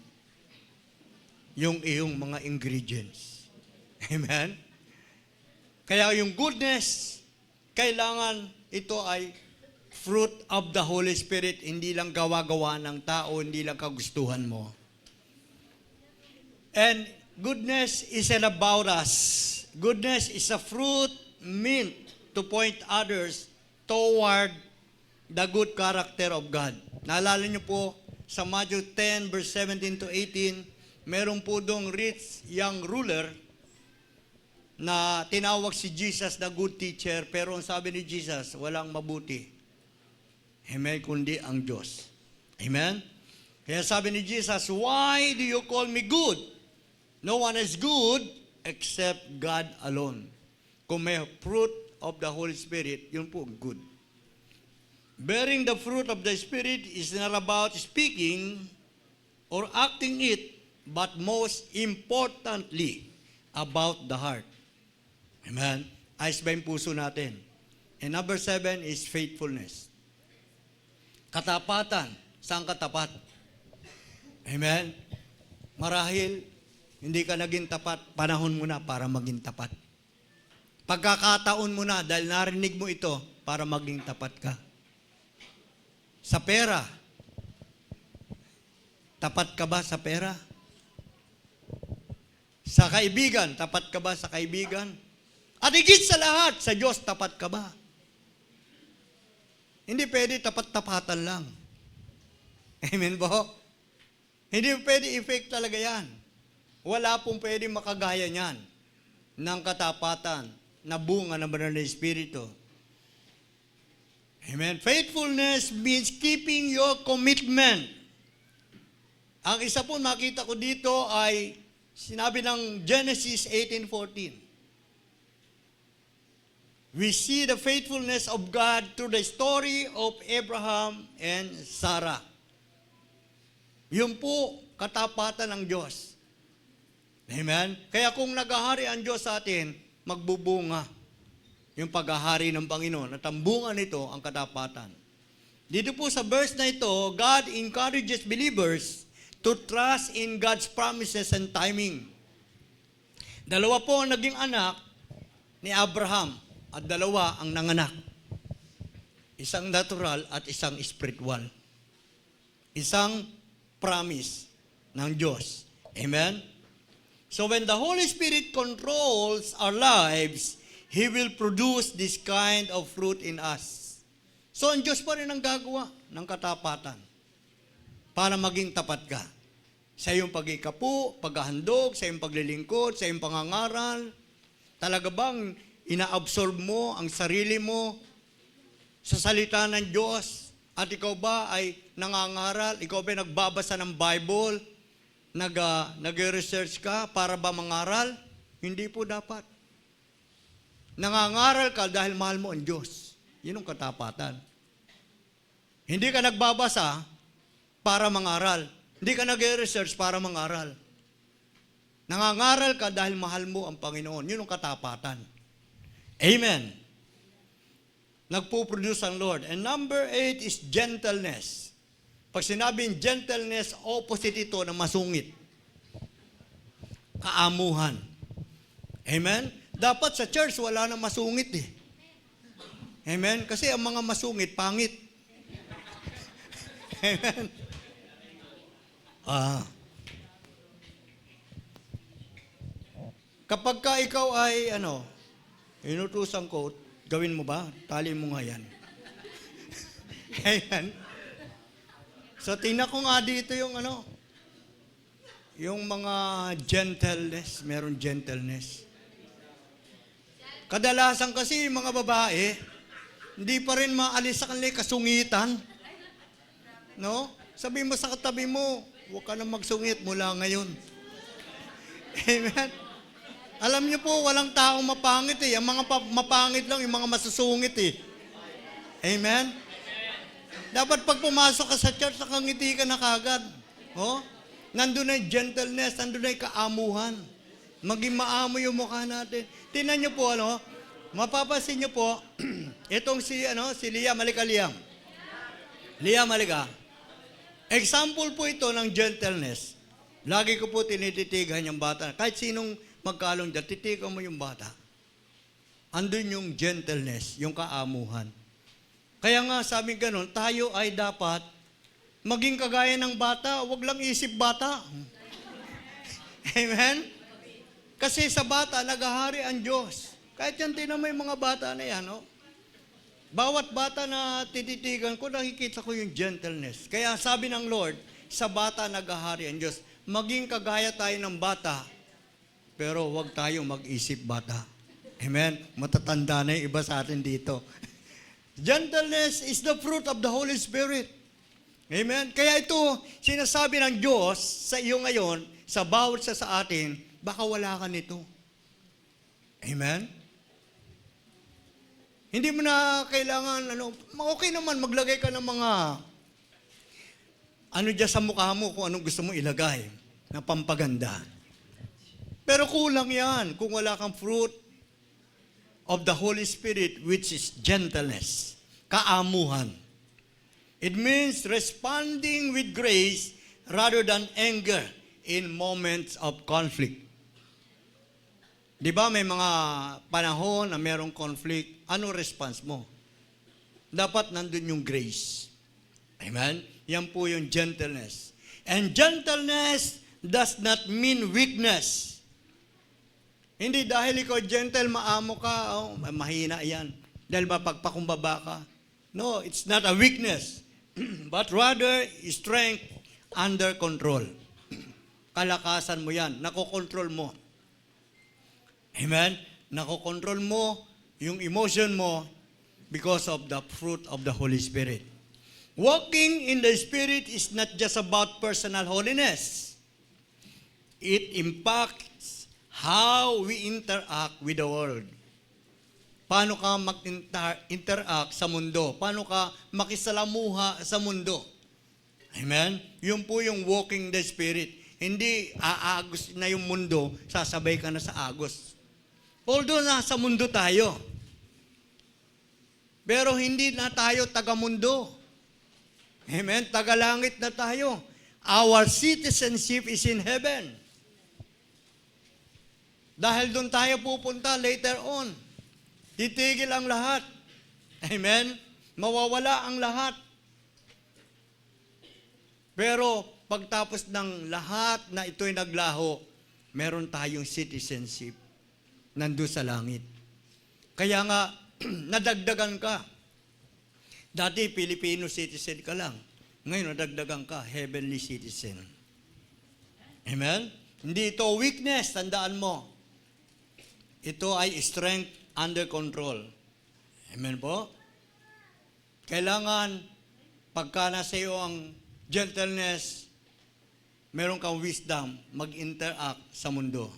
yung iyong mga ingredients. Amen? Kaya yung goodness, kailangan ito ay fruit of the Holy Spirit, hindi lang gawa-gawa ng tao, hindi lang kagustuhan mo. And goodness isn't about us. Goodness is a fruit meant to point others toward the good character of God. Naalala niyo po, sa Matthew 10, verse 17 to 18, meron po dong rich young ruler na tinawag si Jesus na good teacher, pero ang sabi ni Jesus, walang mabuti. Amen, kundi ang Diyos. Amen? Kaya sabi ni Jesus, why do you call me good? No one is good except God alone. Kung may fruit of the Holy Spirit, yun po good. Bearing the fruit of the Spirit is not about speaking or acting it, but most importantly, about the heart. Amen? Ayos ba yung puso natin? And number 7 is faithfulness. Katapatan. Saan katapat? Amen? Marahil, hindi ka naging tapat, panahon mo na para maging tapat. Pagkakataon mo na, dahil narinig mo ito, para maging tapat ka. Sa pera, tapat ka ba sa pera? Sa kaibigan, tapat ka ba sa kaibigan? At higit sa lahat, sa Diyos, tapat ka ba? Hindi pwede tapat-tapatan lang. Amen po? Hindi pwede effect talaga yan. Wala pong pwede makagaya niyan ng katapatan na bunga ng banal na Espiritu. Amen. Faithfulness means keeping your commitment. Ang isa po makita ko dito ay sinabi ng Genesis 18:14. We see the faithfulness of God through the story of Abraham and Sarah. Yun po, katapatan ng Diyos. Amen? Kaya kung naghahari ang Diyos sa atin, magbubunga yung paghahari ng Panginoon. At ang bunga nito, ang katapatan. Dito po sa verse na ito, God encourages believers to trust in God's promises and timing. Dalawa po ang naging anak ni Abraham at dalawa ang nanganak. Isang natural at isang spiritual. Isang promise ng Diyos. Amen? So when the Holy Spirit controls our lives, He will produce this kind of fruit in us. So ang Diyos pa rin ang gagawa ng katapatan para maging tapat ka. Sa iyong pag-ikapu, paghahandog, sa iyong paglilingkod, sa iyong pangangaral. Talaga bang ina-absorb mo ang sarili mo sa salita ng Diyos? At ikaw ba ay nangangaral? Ikaw ba ay nagbabasa ng Bible? Nag-research ka para ba mangaral? Hindi po dapat. Nangangaral ka dahil mahal mo ang Diyos. Yun ang katapatan. Hindi ka nagbabasa para mangaral. Hindi ka nag-research para mangaral. Nangangaral ka dahil mahal mo ang Panginoon. Yun ang katapatan. Amen. Nagpo-produce ang Lord. And number 8 is gentleness. Pag sinabing gentleness, opposite ito ng masungit. Kaamuhan. Amen? Dapat sa church, wala nang masungit eh. Amen? Kasi ang mga masungit, pangit. Amen? Kapag ka ikaw ay, inutusan ko, gawin mo ba? Tali mo nga yan. Amen? So, tingnan ko nga dito yung yung mga gentleness, meron gentleness. Kadalasan kasi yung mga babae, hindi pa rin maalis sa kanila kasungitan. No? Sabi mo sa katabi mo, huwag ka na magsungit mula ngayon. Amen? Alam niyo po, walang taong mapangit eh. Ang mga mapangit lang, yung mga masusungit eh. Amen? Dapat pag pumasok ka sa church, nakangiti ka na kagad. Oh? Nandun na yung gentleness, nandun na yung kaamuhan. Maging maamo yung mukha natin. Tingnan niyo po, mapapasin niyo po, itong si Liam, malika Liam. Liam, malika. Example po ito ng gentleness. Lagi ko po tinititigan yung bata. Kahit sinong magkalong dyan, titigan mo yung bata. Andun yung gentleness, yung kaamuhan. Kaya nga sabi ganun, tayo ay dapat maging kagaya ng bata, wag lang isip bata. Amen? Kasi sa bata, naghahari ang Diyos. Kahit yan din naman yung mga bata na yan, no? Bawat bata na tititigan ko, nakikita ko yung gentleness. Kaya sabi ng Lord, sa bata naghahari ang Diyos. Maging kagaya tayo ng bata, pero wag tayong mag-isip bata. Amen? Matatanda na yung iba sa atin dito. Gentleness is the fruit of the Holy Spirit. Amen? Kaya ito, sinasabi ng Diyos sa iyo ngayon, sa bawat sa atin, baka wala ka nito. Amen? Hindi mo na kailangan, okay naman, maglagay ka ng mga, dyan sa mukha mo kung anong gusto mo ilagay, na pampaganda. Pero kulang yan kung wala kang fruit of the Holy Spirit, which is gentleness, kaamuhan. It means responding with grace rather than anger in moments of conflict. Di ba may mga panahon na merong conflict, ano response mo? Dapat nandun yung grace. Amen? Yan po yung gentleness. And gentleness does not mean weakness. Hindi dahil ikaw gentle, maamo ka, mahina yan. Dahil mapagpakumbaba ka. No, it's not a weakness. But rather, strength under control. Kalakasan mo yan. Nakokontrol mo. Amen? Nakokontrol mo yung emotion mo because of the fruit of the Holy Spirit. Walking in the Spirit is not just about personal holiness. It impacts how we interact with the world. Paano ka mag-interact sa mundo? Paano ka makisalamuha sa mundo? Amen? Yun po yung walking the Spirit. Hindi aagos na yung mundo, sasabay ka na sa agos. Although nasa mundo tayo, pero hindi na tayo taga-mundo. Amen? Taga-langit na tayo. Our citizenship is in heaven. Dahil doon tayo pupunta later on. Titigil ang lahat. Amen? Mawawala ang lahat. Pero pagtapos ng lahat na ito'y naglaho, meron tayong citizenship. Nandun sa langit. Kaya nga, nadagdagan ka. Dati, Filipino citizen ka lang. Ngayon, nadagdagan ka, heavenly citizen. Amen? Hindi ito weakness, tandaan mo. Ito ay strength under control. Amen po? Kailangan, pagka nasa iyo ang gentleness, meron kang wisdom, mag-interact sa mundo.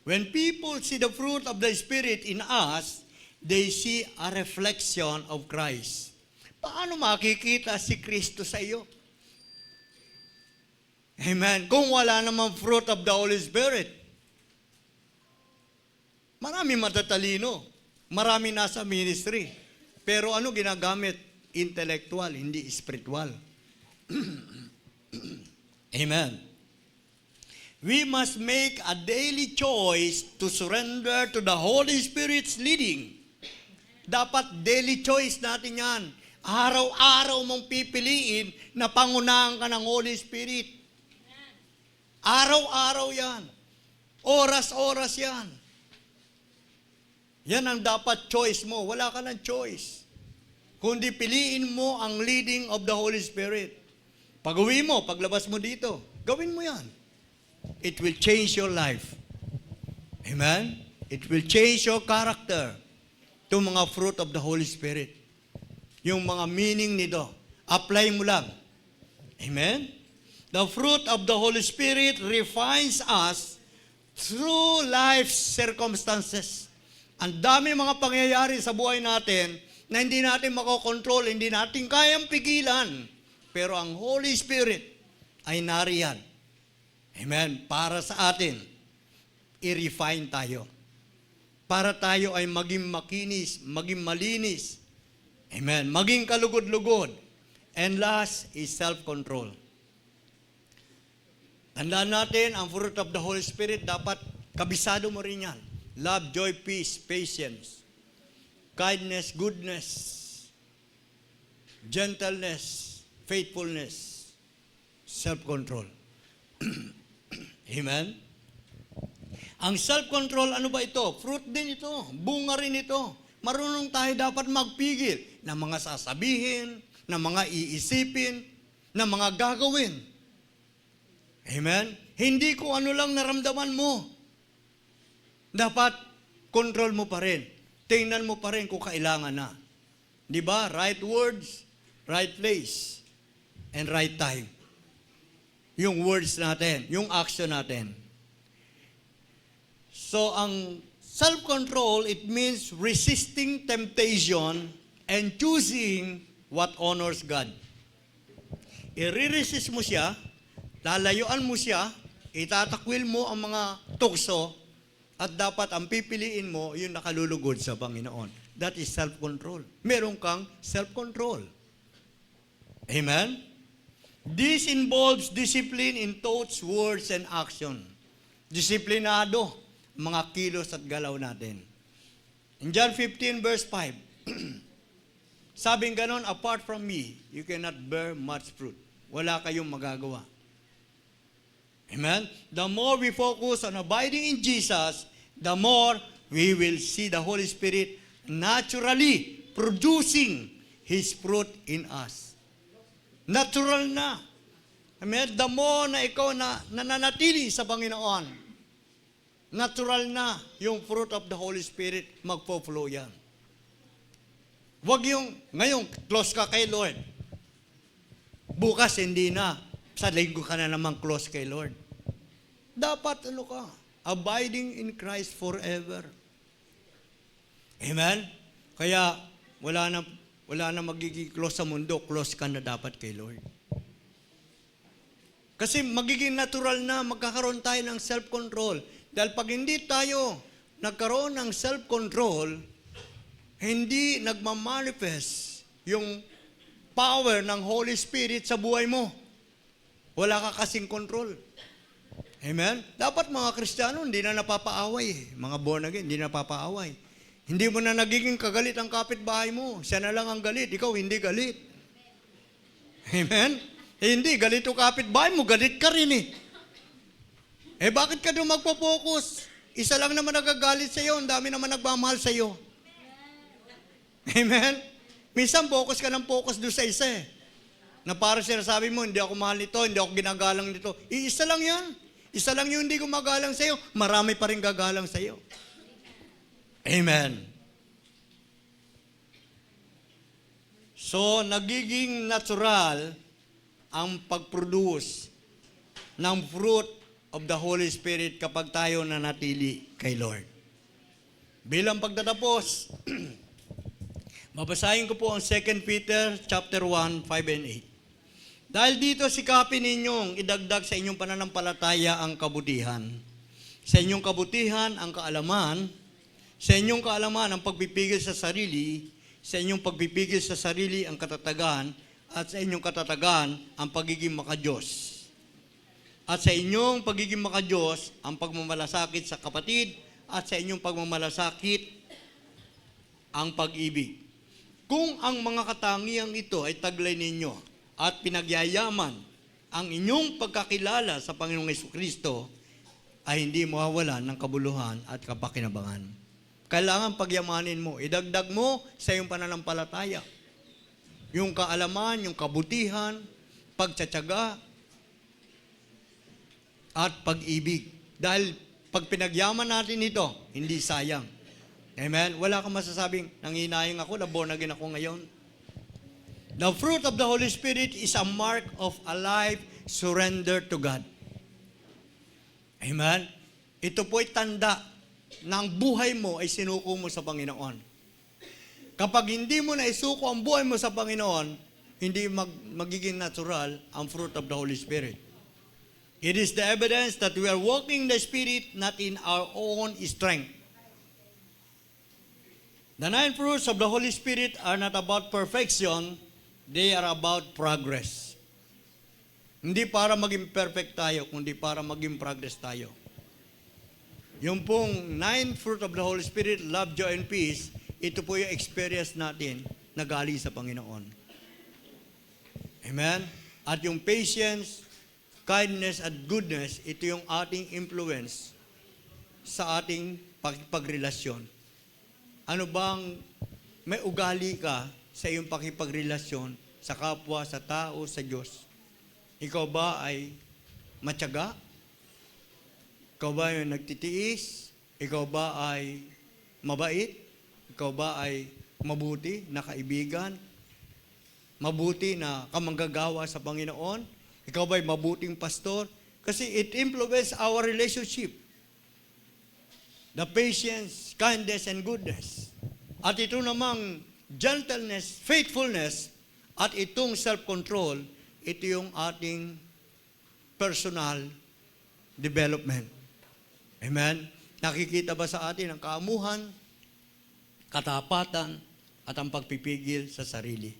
When people see the fruit of the Spirit in us, they see a reflection of Christ. Paano makikita si Kristo sa iyo? Amen. Kung wala namang fruit of the Holy Spirit, marami matatalino, marami nasa ministry, pero ano ginagamit? Intellectual, hindi spiritual. Amen. We must make a daily choice to surrender to the Holy Spirit's leading. Dapat daily choice natin yan. Araw-araw mong pipiliin na pangunahan ka ng Holy Spirit. Araw-araw yan. Oras-oras yan. Yan ang dapat choice mo. Wala ka ng choice. Kundi piliin mo ang leading of the Holy Spirit. Pag-uwi mo, paglabas mo dito, gawin mo yan. It will change your life. Amen? It will change your character. Itong mga fruit of the Holy Spirit. Yung mga meaning nito. Apply mo lang. Amen? The fruit of the Holy Spirit refines us through life's circumstances. Ang dami mga pangyayari sa buhay natin na hindi natin makokontrol, hindi natin kayang pigilan. Pero ang Holy Spirit ay nariyan. Amen. Para sa atin, i-refine tayo. Para tayo ay maging makinis, maging malinis. Amen. Maging kalugod-lugod. And last is self-control. Tandaan natin, ang fruit of the Holy Spirit, dapat kabisado mo rin yan. Love, joy, peace, patience, kindness, goodness, gentleness, faithfulness, self-control. Amen? Ang self-control, ano ba ito? Fruit din ito. Bunga rin ito. Marunong tayo dapat magpigil ng mga sasabihin, ng mga iisipin, ng mga gagawin. Amen? Hindi ko ano lang naramdaman mo. Dapat control mo pa rin. Tingnan mo pa rin kung kailangan na. Di ba? Right words, right place, and right time. Yung words natin, yung action natin. So, ang self-control, it means resisting temptation and choosing what honors God. I-resist mo siya, lalayuan mo siya, itatakwil mo ang mga tukso, at dapat ang pipiliin mo yung nakalulugod sa Panginoon. That is self-control. Meron kang self-control. Amen? This involves discipline in thoughts, words, and action. Disiplinado, mga kilos at galaw natin. In John 15 verse 5, sabing ganon, apart from me, you cannot bear much fruit. Wala kayong magagawa. Amen? The more we focus on abiding in Jesus, the more we will see the Holy Spirit naturally producing His fruit in us. Natural na. Amen? The more na ikaw na nananatili sa Panginoon, natural na yung fruit of the Holy Spirit magpo-flow yan. Huwag yung, ngayon, close ka kay Lord. Bukas, hindi na. Sa linggo ka na naman close kay Lord. Dapat, ano ka? Abiding in Christ forever. Amen? Kaya, wala na magiging close sa mundo. Close ka na dapat kay Lord. Kasi magiging natural na magkakaroon tayo ng self-control. Dahil pag hindi tayo nagkaroon ng self-control, hindi nagmamanifest yung power ng Holy Spirit sa buhay mo. Wala ka kasing control. Amen? Dapat mga Kristiyano, hindi na napapaaway. Mga born again, hindi na napapaaway. Hindi mo na nagiging kagalit ang kapitbahay mo. Siya na lang ang galit, ikaw hindi galit. Amen? Hindi, galit yung kapitbahay mo, galit ka rin bakit ka doon magpo-focus? Isa lang naman nagagalit sa iyo, ang dami naman nagmamahal sa iyo. Amen? Minsan focus ka ng focus doon sa isa na parang sinasabi mo, hindi ako mahal nito, hindi ako ginagalang nito. Isa lang yan. Isa lang yung hindi gumagalang sa iyo, marami pa rin gagalang sa iyo. Amen. So, nagiging natural ang pag-produce ng fruit of the Holy Spirit kapag tayo nanatili kay Lord. Bilang pagtatapos, babasahin ko po ang 2 Peter chapter 1, 5 and 8. Dahil dito sikapin ninyong idagdag sa inyong pananampalataya ang kabutihan. Sa inyong kabutihan ang kaalaman, sa inyong kaalaman ang pagpipigil sa sarili, sa inyong pagpipigil sa sarili ang katatagan, at sa inyong katatagan ang pagiging makadiyos. At sa inyong pagiging makadiyos ang pagmamalasakit sa kapatid, at sa inyong pagmamalasakit ang pag-ibig. Kung ang mga katangiang ito ay taglay ninyo at pinagyayaman ang inyong pagkakilala sa Panginoong Jesucristo, ay hindi mawawalan ng kabuluhan at kapakinabangan. Kailangan pagyamanin mo, idagdag mo sa iyong pananampalataya. Yung kaalaman, yung kabutihan, pagtsatsaga, at pag-ibig. Dahil pag pinagyaman natin ito, hindi sayang. Amen? Wala kang masasabing, nanginayang ako, na-born again ako ngayon. The fruit of the Holy Spirit is a mark of a life surrender to God. Amen? Ito po'y tanda na ang buhay mo ay sinuko mo sa Panginoon. Kapag hindi mo na isuko ang buhay mo sa Panginoon, hindi magiging natural ang fruit of the Holy Spirit. It is the evidence that we are walking in the Spirit, not in our own strength. The 9 fruits of the Holy Spirit are not about perfection, they are about progress. Hindi para maging perfect tayo, kundi para maging progress tayo. Yung pong 9 fruit of the Holy Spirit, love, joy, and peace, ito po yung experience natin na galing sa Panginoon. Amen? At yung patience, kindness, at goodness, ito yung ating influence sa ating pagrelasyon. Ano bang may ugali ka sa iyong pakipagrelasyon sa kapwa, sa tao, sa Diyos? Ikaw ba ay matyaga? Ikaw ba ay nagtitiis? Ikaw ba ay mabait? Ikaw ba ay mabuti na kaibigan? Mabuti na kamanggagawa sa Panginoon? Ikaw ba ay mabuting pastor? Kasi it influences our relationship. The patience, kindness, and goodness. At ito namang gentleness, faithfulness, at itong self-control, ito yung ating personal development. Amen? Nakikita ba sa atin ang kaamuhan, katapatan, at ang pagpipigil sa sarili?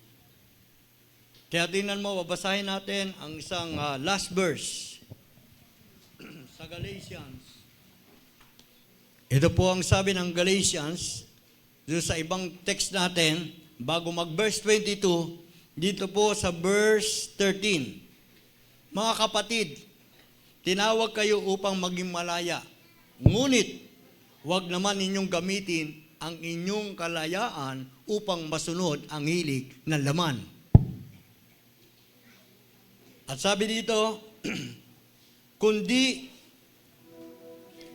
Kaya tingnan mo, babasahin natin ang isang last verse sa Galatians. Ito po ang sabi ng Galatians, doon sa ibang text natin, bago mag-verse 22, dito po sa verse 13. Mga kapatid, tinawag kayo upang maging malaya. Ngunit, huwag naman ninyong gamitin ang inyong kalayaan upang masunod ang hilig ng laman. At sabi dito, kundi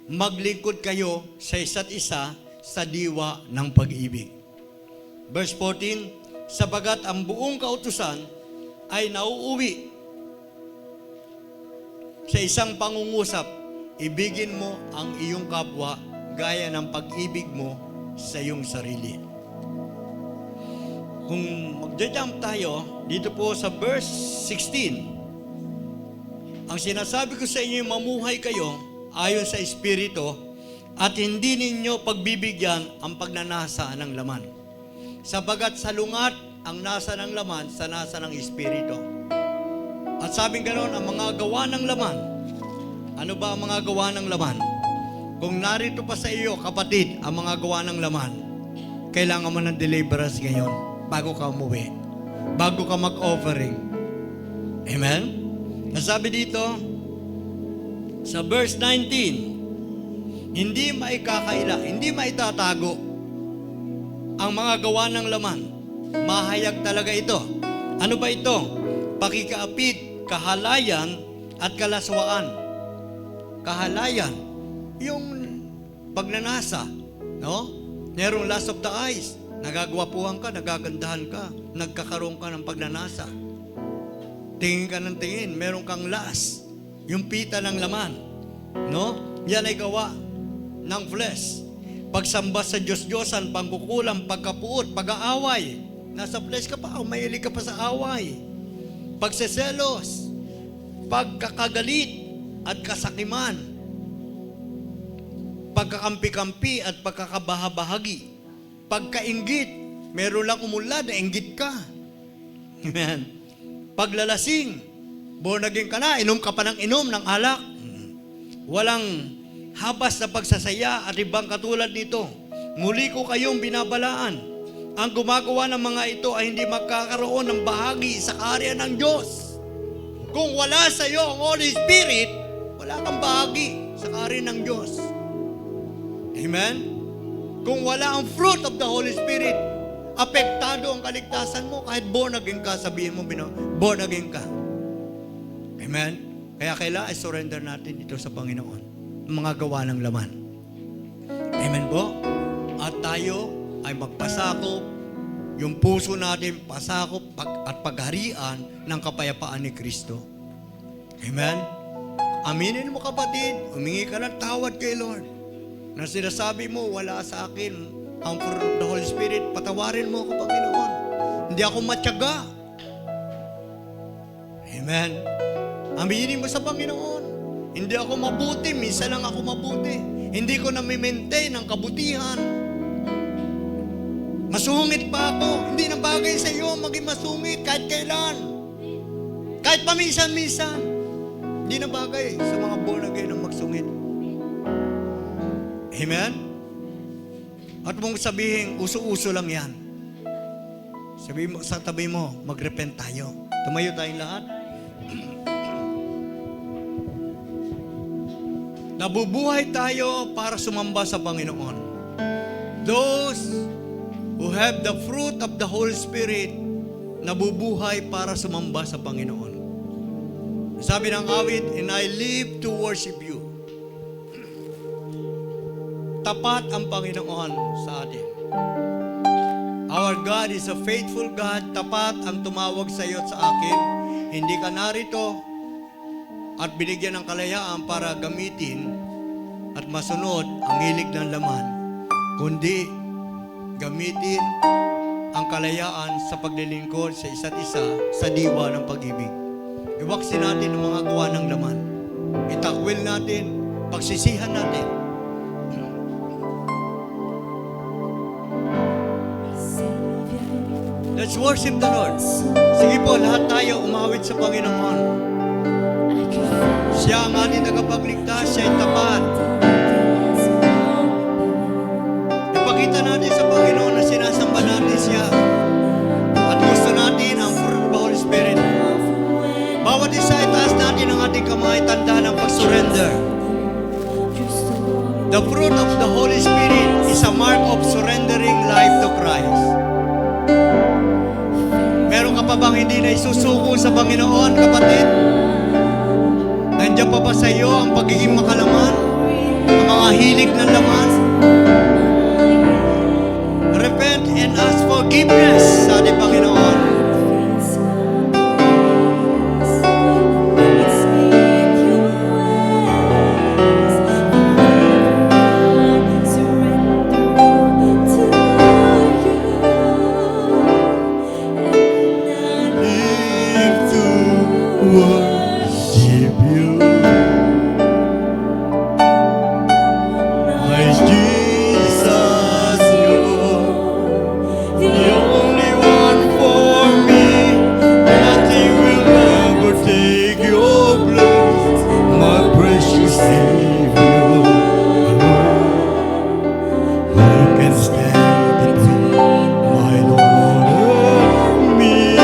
maglingkod kayo sa isa't isa sa diwa ng pag-ibig. Verse 14, sapagat ang buong kautusan ay nauuwi sa isang pangungusap, ibigin mo ang iyong kapwa gaya ng pag-ibig mo sa iyong sarili. Kung magja-jump tayo, dito po sa verse 16, ang sinasabi ko sa inyo, mamuhay kayo ayon sa Espiritu at hindi ninyo pagbibigyan ang pagnanasa ng laman. Sapagat salungat ang nasa ng laman sa nasa ng Espiritu. At sabing ganoon, ang mga gawa ng laman. Ano ba ang mga gawa ng laman? Kung narito pa sa iyo, kapatid, ang mga gawa ng laman, kailangan mo ng deliverance ngayon bago ka umuwi, bago ka mag-offering. Amen? Nasabi dito, sa verse 19, hindi maikakaila, hindi maitatago ang mga gawa ng laman. Mahayag talaga ito. Ano ba ito? Pakikaapid, kahalayan, at kalaswaan. Kahalayan, yung pagnanasa, no? Merong lust of the eyes. Nagagwapuhan ka, nagagandahan ka, nagkakaroon ka ng pagnanasa. Tingin ka ng tingin, meron kang lust. Yung pita ng laman, no? Yan ay gawa ng flesh. Pagsamba sa Diyos-Diyosan, pangkukulang, pagkapuot, pag-aaway. Nasa flesh ka pa, mahilig ka pa sa away. Pagseselos, pagkakagalit at kasakiman, pagkakampi-kampi at pagkakabahabahagi, pagkainggit, meron lang umulad na inggit ka. Amen. Paglalasing, born again ka na, inom ka pa ng inom ng alak. Walang habas na pagsasaya at ibang katulad nito. Muli ko kayong binabalaan. Ang gumagawa ng mga ito ay hindi magkakaroon ng bahagi sa kaharian ng Diyos. Kung wala sa iyo ang Holy Spirit, wala kang bahagi sa kaharian ng Diyos. Amen? Kung wala ang fruit of the Holy Spirit, apektado ang kaligtasan mo. Kahit born again ka, sabihin mo, born again ka. Amen? Kaya kailangan surrender natin ito sa Panginoon. Ang mga gawa ng laman. Amen po? At tayo ay magpasakop, yung puso natin pasakop at pagharian ng kapayapaan ni Kristo. Amen? Aminin mo kapatid, humingi ka ng tawad kay Lord. Na sinasabi mo, wala sa akin ang fruit of the Holy Spirit, patawarin mo ako, Panginoon. Hindi ako matyaga. Amen? Aminin mo sa Panginoon. Hindi ako mabuti, minsan lang ako mabuti. Hindi ko na-maintain ang kabutihan. Masungit pa ako. Hindi na bagay sa iyo maging masungit kahit kailan. Kahit paminsan-minsan, hindi na bagay sa mga born again ang magsungit. Amen? At mong sabihin, uso-uso lang yan. Sabihin mo, sa tabi mo, mag-repent tayo. Tumayo tayong lahat. Nabubuhay tayo para sumamba sa Panginoon. Those who have the fruit of the Holy Spirit, nabubuhay para sumamba sa Panginoon. Sabi ng awit, and I live to worship you. Tapat ang Panginoon sa atin. Our God is a faithful God. Tapat ang tumawag sa iyo at sa akin. Hindi ka narito at binigyan ng kalayaan para gamitin at masunod ang hilig ng laman, kundi gamitin ang kalayaan sa paglilingkod sa isa't isa sa diwa ng pag-ibig. Iwaksin natin ang mga gawa ng laman. Itakwil natin, pagsisihan natin. Let's worship the Lord. Sige po, lahat tayo umawit sa Panginoon. Siya ang ating tagapagligtas, siya ay tapat. Ipakita natin sa Panginoon na sinasamba natin siya. At gusto natin ang fruit of the Holy Spirit. Bawat isa, itaas natin ang ating kamay, tanda ng pag-surrender. The fruit of the Holy Spirit is a mark of surrendering life to Christ. Meron ka pa bang hindi na isusuko sa Panginoon, kapatid? Nandiyan pa ba sa iyo ang pagiging makalaman? Ang mga hilig ng laman? Repent and ask forgiveness sa ating Panginoon. Worship you, my Jesus, you're the only one for me. Nothing will ever take your place, my precious Savior. Who can stand between my Lord and me?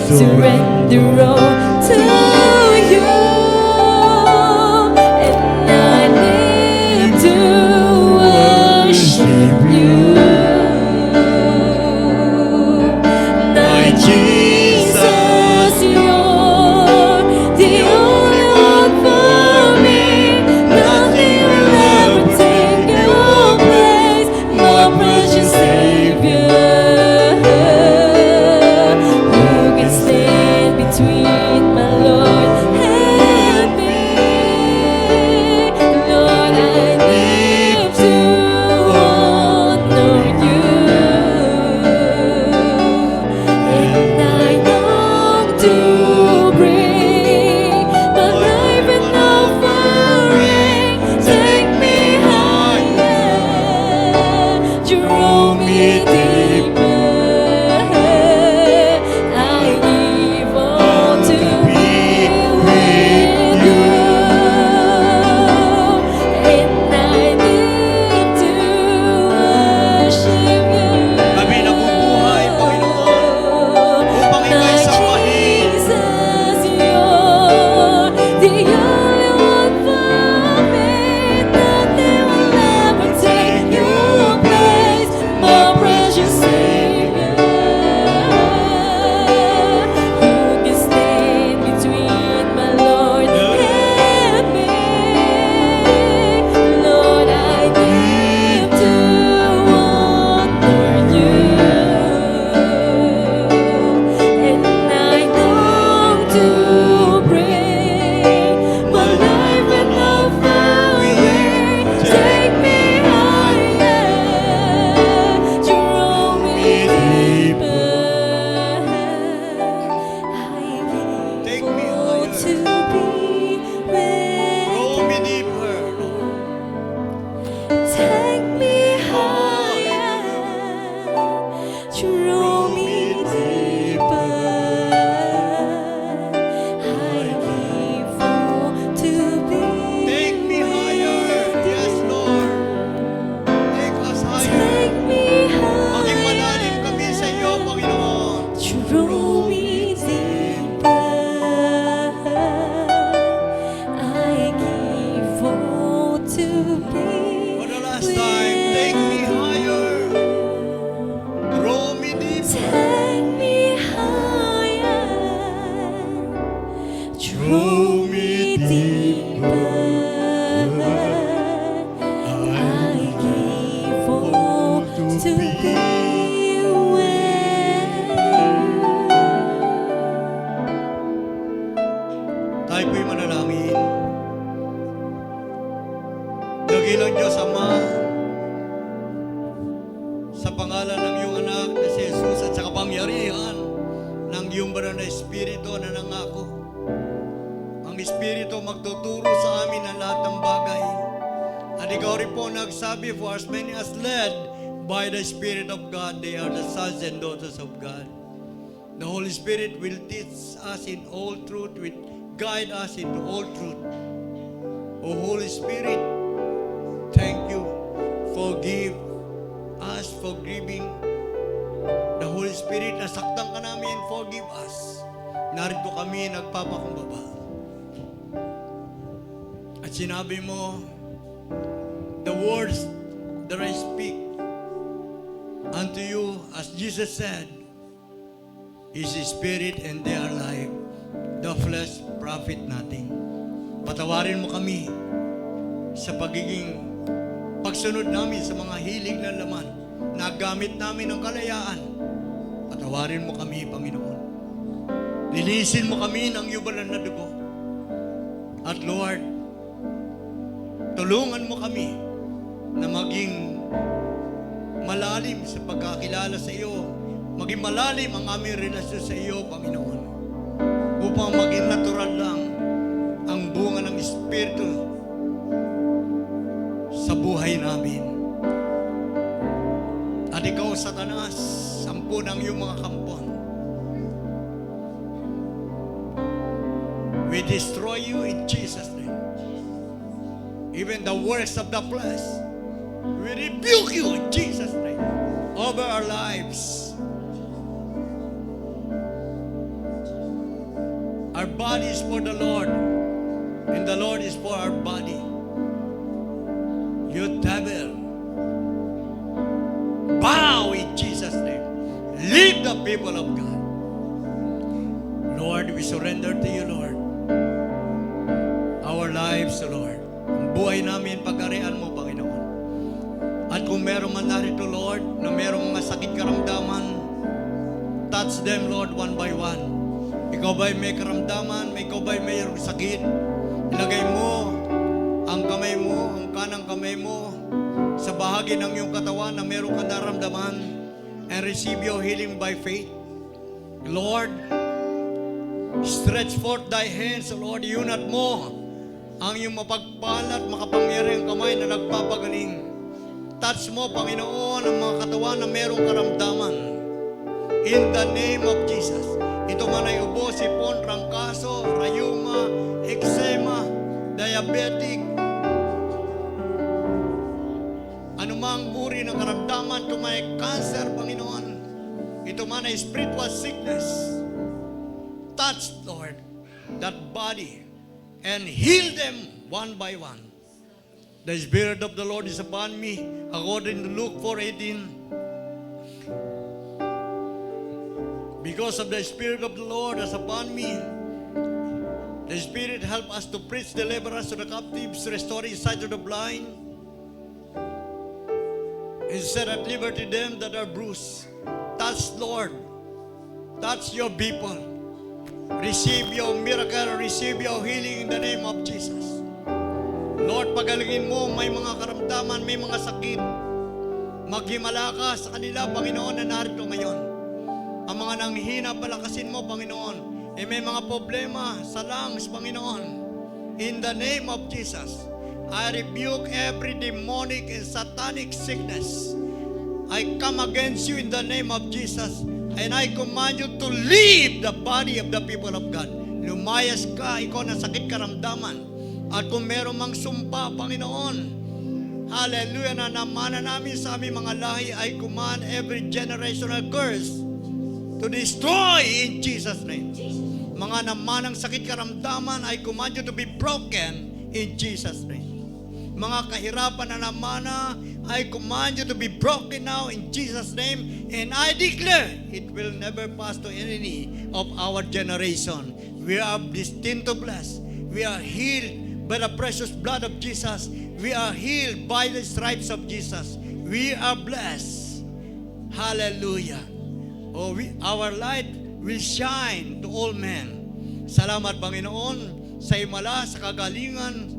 Surrender all to you, and I live to worship you, my Jesus. You're the only one for me. Nothing will ever take your place, my precious Savior. Between my Lord and me, Lord, I live to honor you, and I long to bring my life an offering. Take me higher, draw me deeper. to thee away. Tayo po'y manalangin. Dakilang Diyos Ama, sa pangalan ng iyong anak na si Jesus at sa kapangyarihan ng iyong banal na Espiritu na nangako. Ang Espiritu magtuturo sa amin ng lahat ng bagay. At ikaw rin po nagsabi, for as many as led by the Spirit of God, they are the sons and daughters of God. The Holy Spirit will teach us in all truth, will guide us into all truth. O Holy Spirit, thank you. Forgive us for grieving the Holy Spirit. Nasaktan ka namin, forgive us. Narito kami nagpapakumbaba. At sinabi mo, the words that I speak unto you, as Jesus said, is the Spirit and they are life. The flesh profit nothing. Patawarin mo kami sa pagiging pagsunod namin sa mga hilig na laman. Nagamit namin ang kalayaan. Patawarin mo kami, Panginoon. Linisin mo kami ng yubalan na dugo. At Lord, tulungan mo kami na maging malalim sa pagkakilala sa iyo. Maging malalim ang aming relasyon sa iyo, Panginoon. Upang maging natural lang ang bunga ng Espiritu sa buhay namin. At ikaw, Satanas, sampu ng iyong mga kampon. We destroy you in Jesus' name. Even the works of the flesh, we rebuke you in Jesus' name over our lives. Our body is for the Lord, and the Lord is for our body. You devil, bow in Jesus' name. Leave the people of God. Lord, we surrender to you, Lord. Our lives, Lord. Ang buhay namin, pag-arian mo, Panginoon. At kung meron man narito, Lord, na merong mga sakit karamdaman, touch them, Lord, one by one. Ikaw ba'y may karamdaman? Ikaw ba'y mayroong sakit? Ilagay mo ang kamay mo, ang kanang kamay mo sa bahagi ng iyong katawan na meron ka naramdaman and receive your healing by faith. Lord, stretch forth thy hands, Lord, iunat mo ang iyong mapagpalat, makapangyarihang kamay na nagpapagaling. Touch mo, Panginoon, ang mga katawan na merong karamdaman. In the name of Jesus. Ito man ay ubo, sipon, trangkaso, rayuma, eczema, diabetic, anumang uri ng karamdaman, ito man ay cancer, Panginoon. Ito man ay spiritual sickness. Touch, Lord, that body and heal them one by one. The Spirit of the Lord is upon me, according to Luke 4:18. Because of the Spirit of the Lord is upon me, the Spirit help us to preach deliverance to the captives, restoring sight to the blind, and set at liberty them that are bruised. Touch, Lord. Touch your people. Receive your miracle, receive your healing in the name of Jesus. Lord, pagalingin mo, may mga karamdaman, may mga sakit. Maghimala ka sa kanila, Panginoon, na narito ngayon. Ang mga nanghina, palakasin mo, Panginoon. E may mga problema sa lungs, Panginoon. In the name of Jesus, I rebuke every demonic and satanic sickness. I come against you in the name of Jesus, and I command you to leave the body of the people of God. Lumayas ka, ikaw na sakit karamdaman. At kung meron mang sumpa, Panginoon, hallelujah, na namana namin sa aming mga lahi, I command every generational curse to destroy in Jesus' name. Mga namanang sakit karamdaman, I command you to be broken in Jesus' name. Mga kahirapan na namana, I command you to be broken now in Jesus' name, and I declare it will never pass to any of our generation. We are destined to bless. We are healed by the precious blood of Jesus. We are healed by the stripes of Jesus. We are blessed Hallelujah. Oh, our light will shine to all men. Salamat, Panginoon, sa himala, sa kagalingan.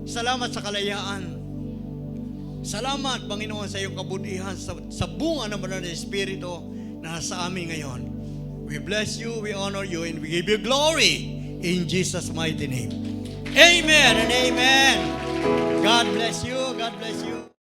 Salamat sa kalayaan. Salamat, Panginoon, sa iyong kabutihan, sa bunga ng banal na Espiritu na nasa amin ngayon. We bless you, we honor you, and we give you glory in Jesus' mighty name. Amen and amen. God bless you. God bless you.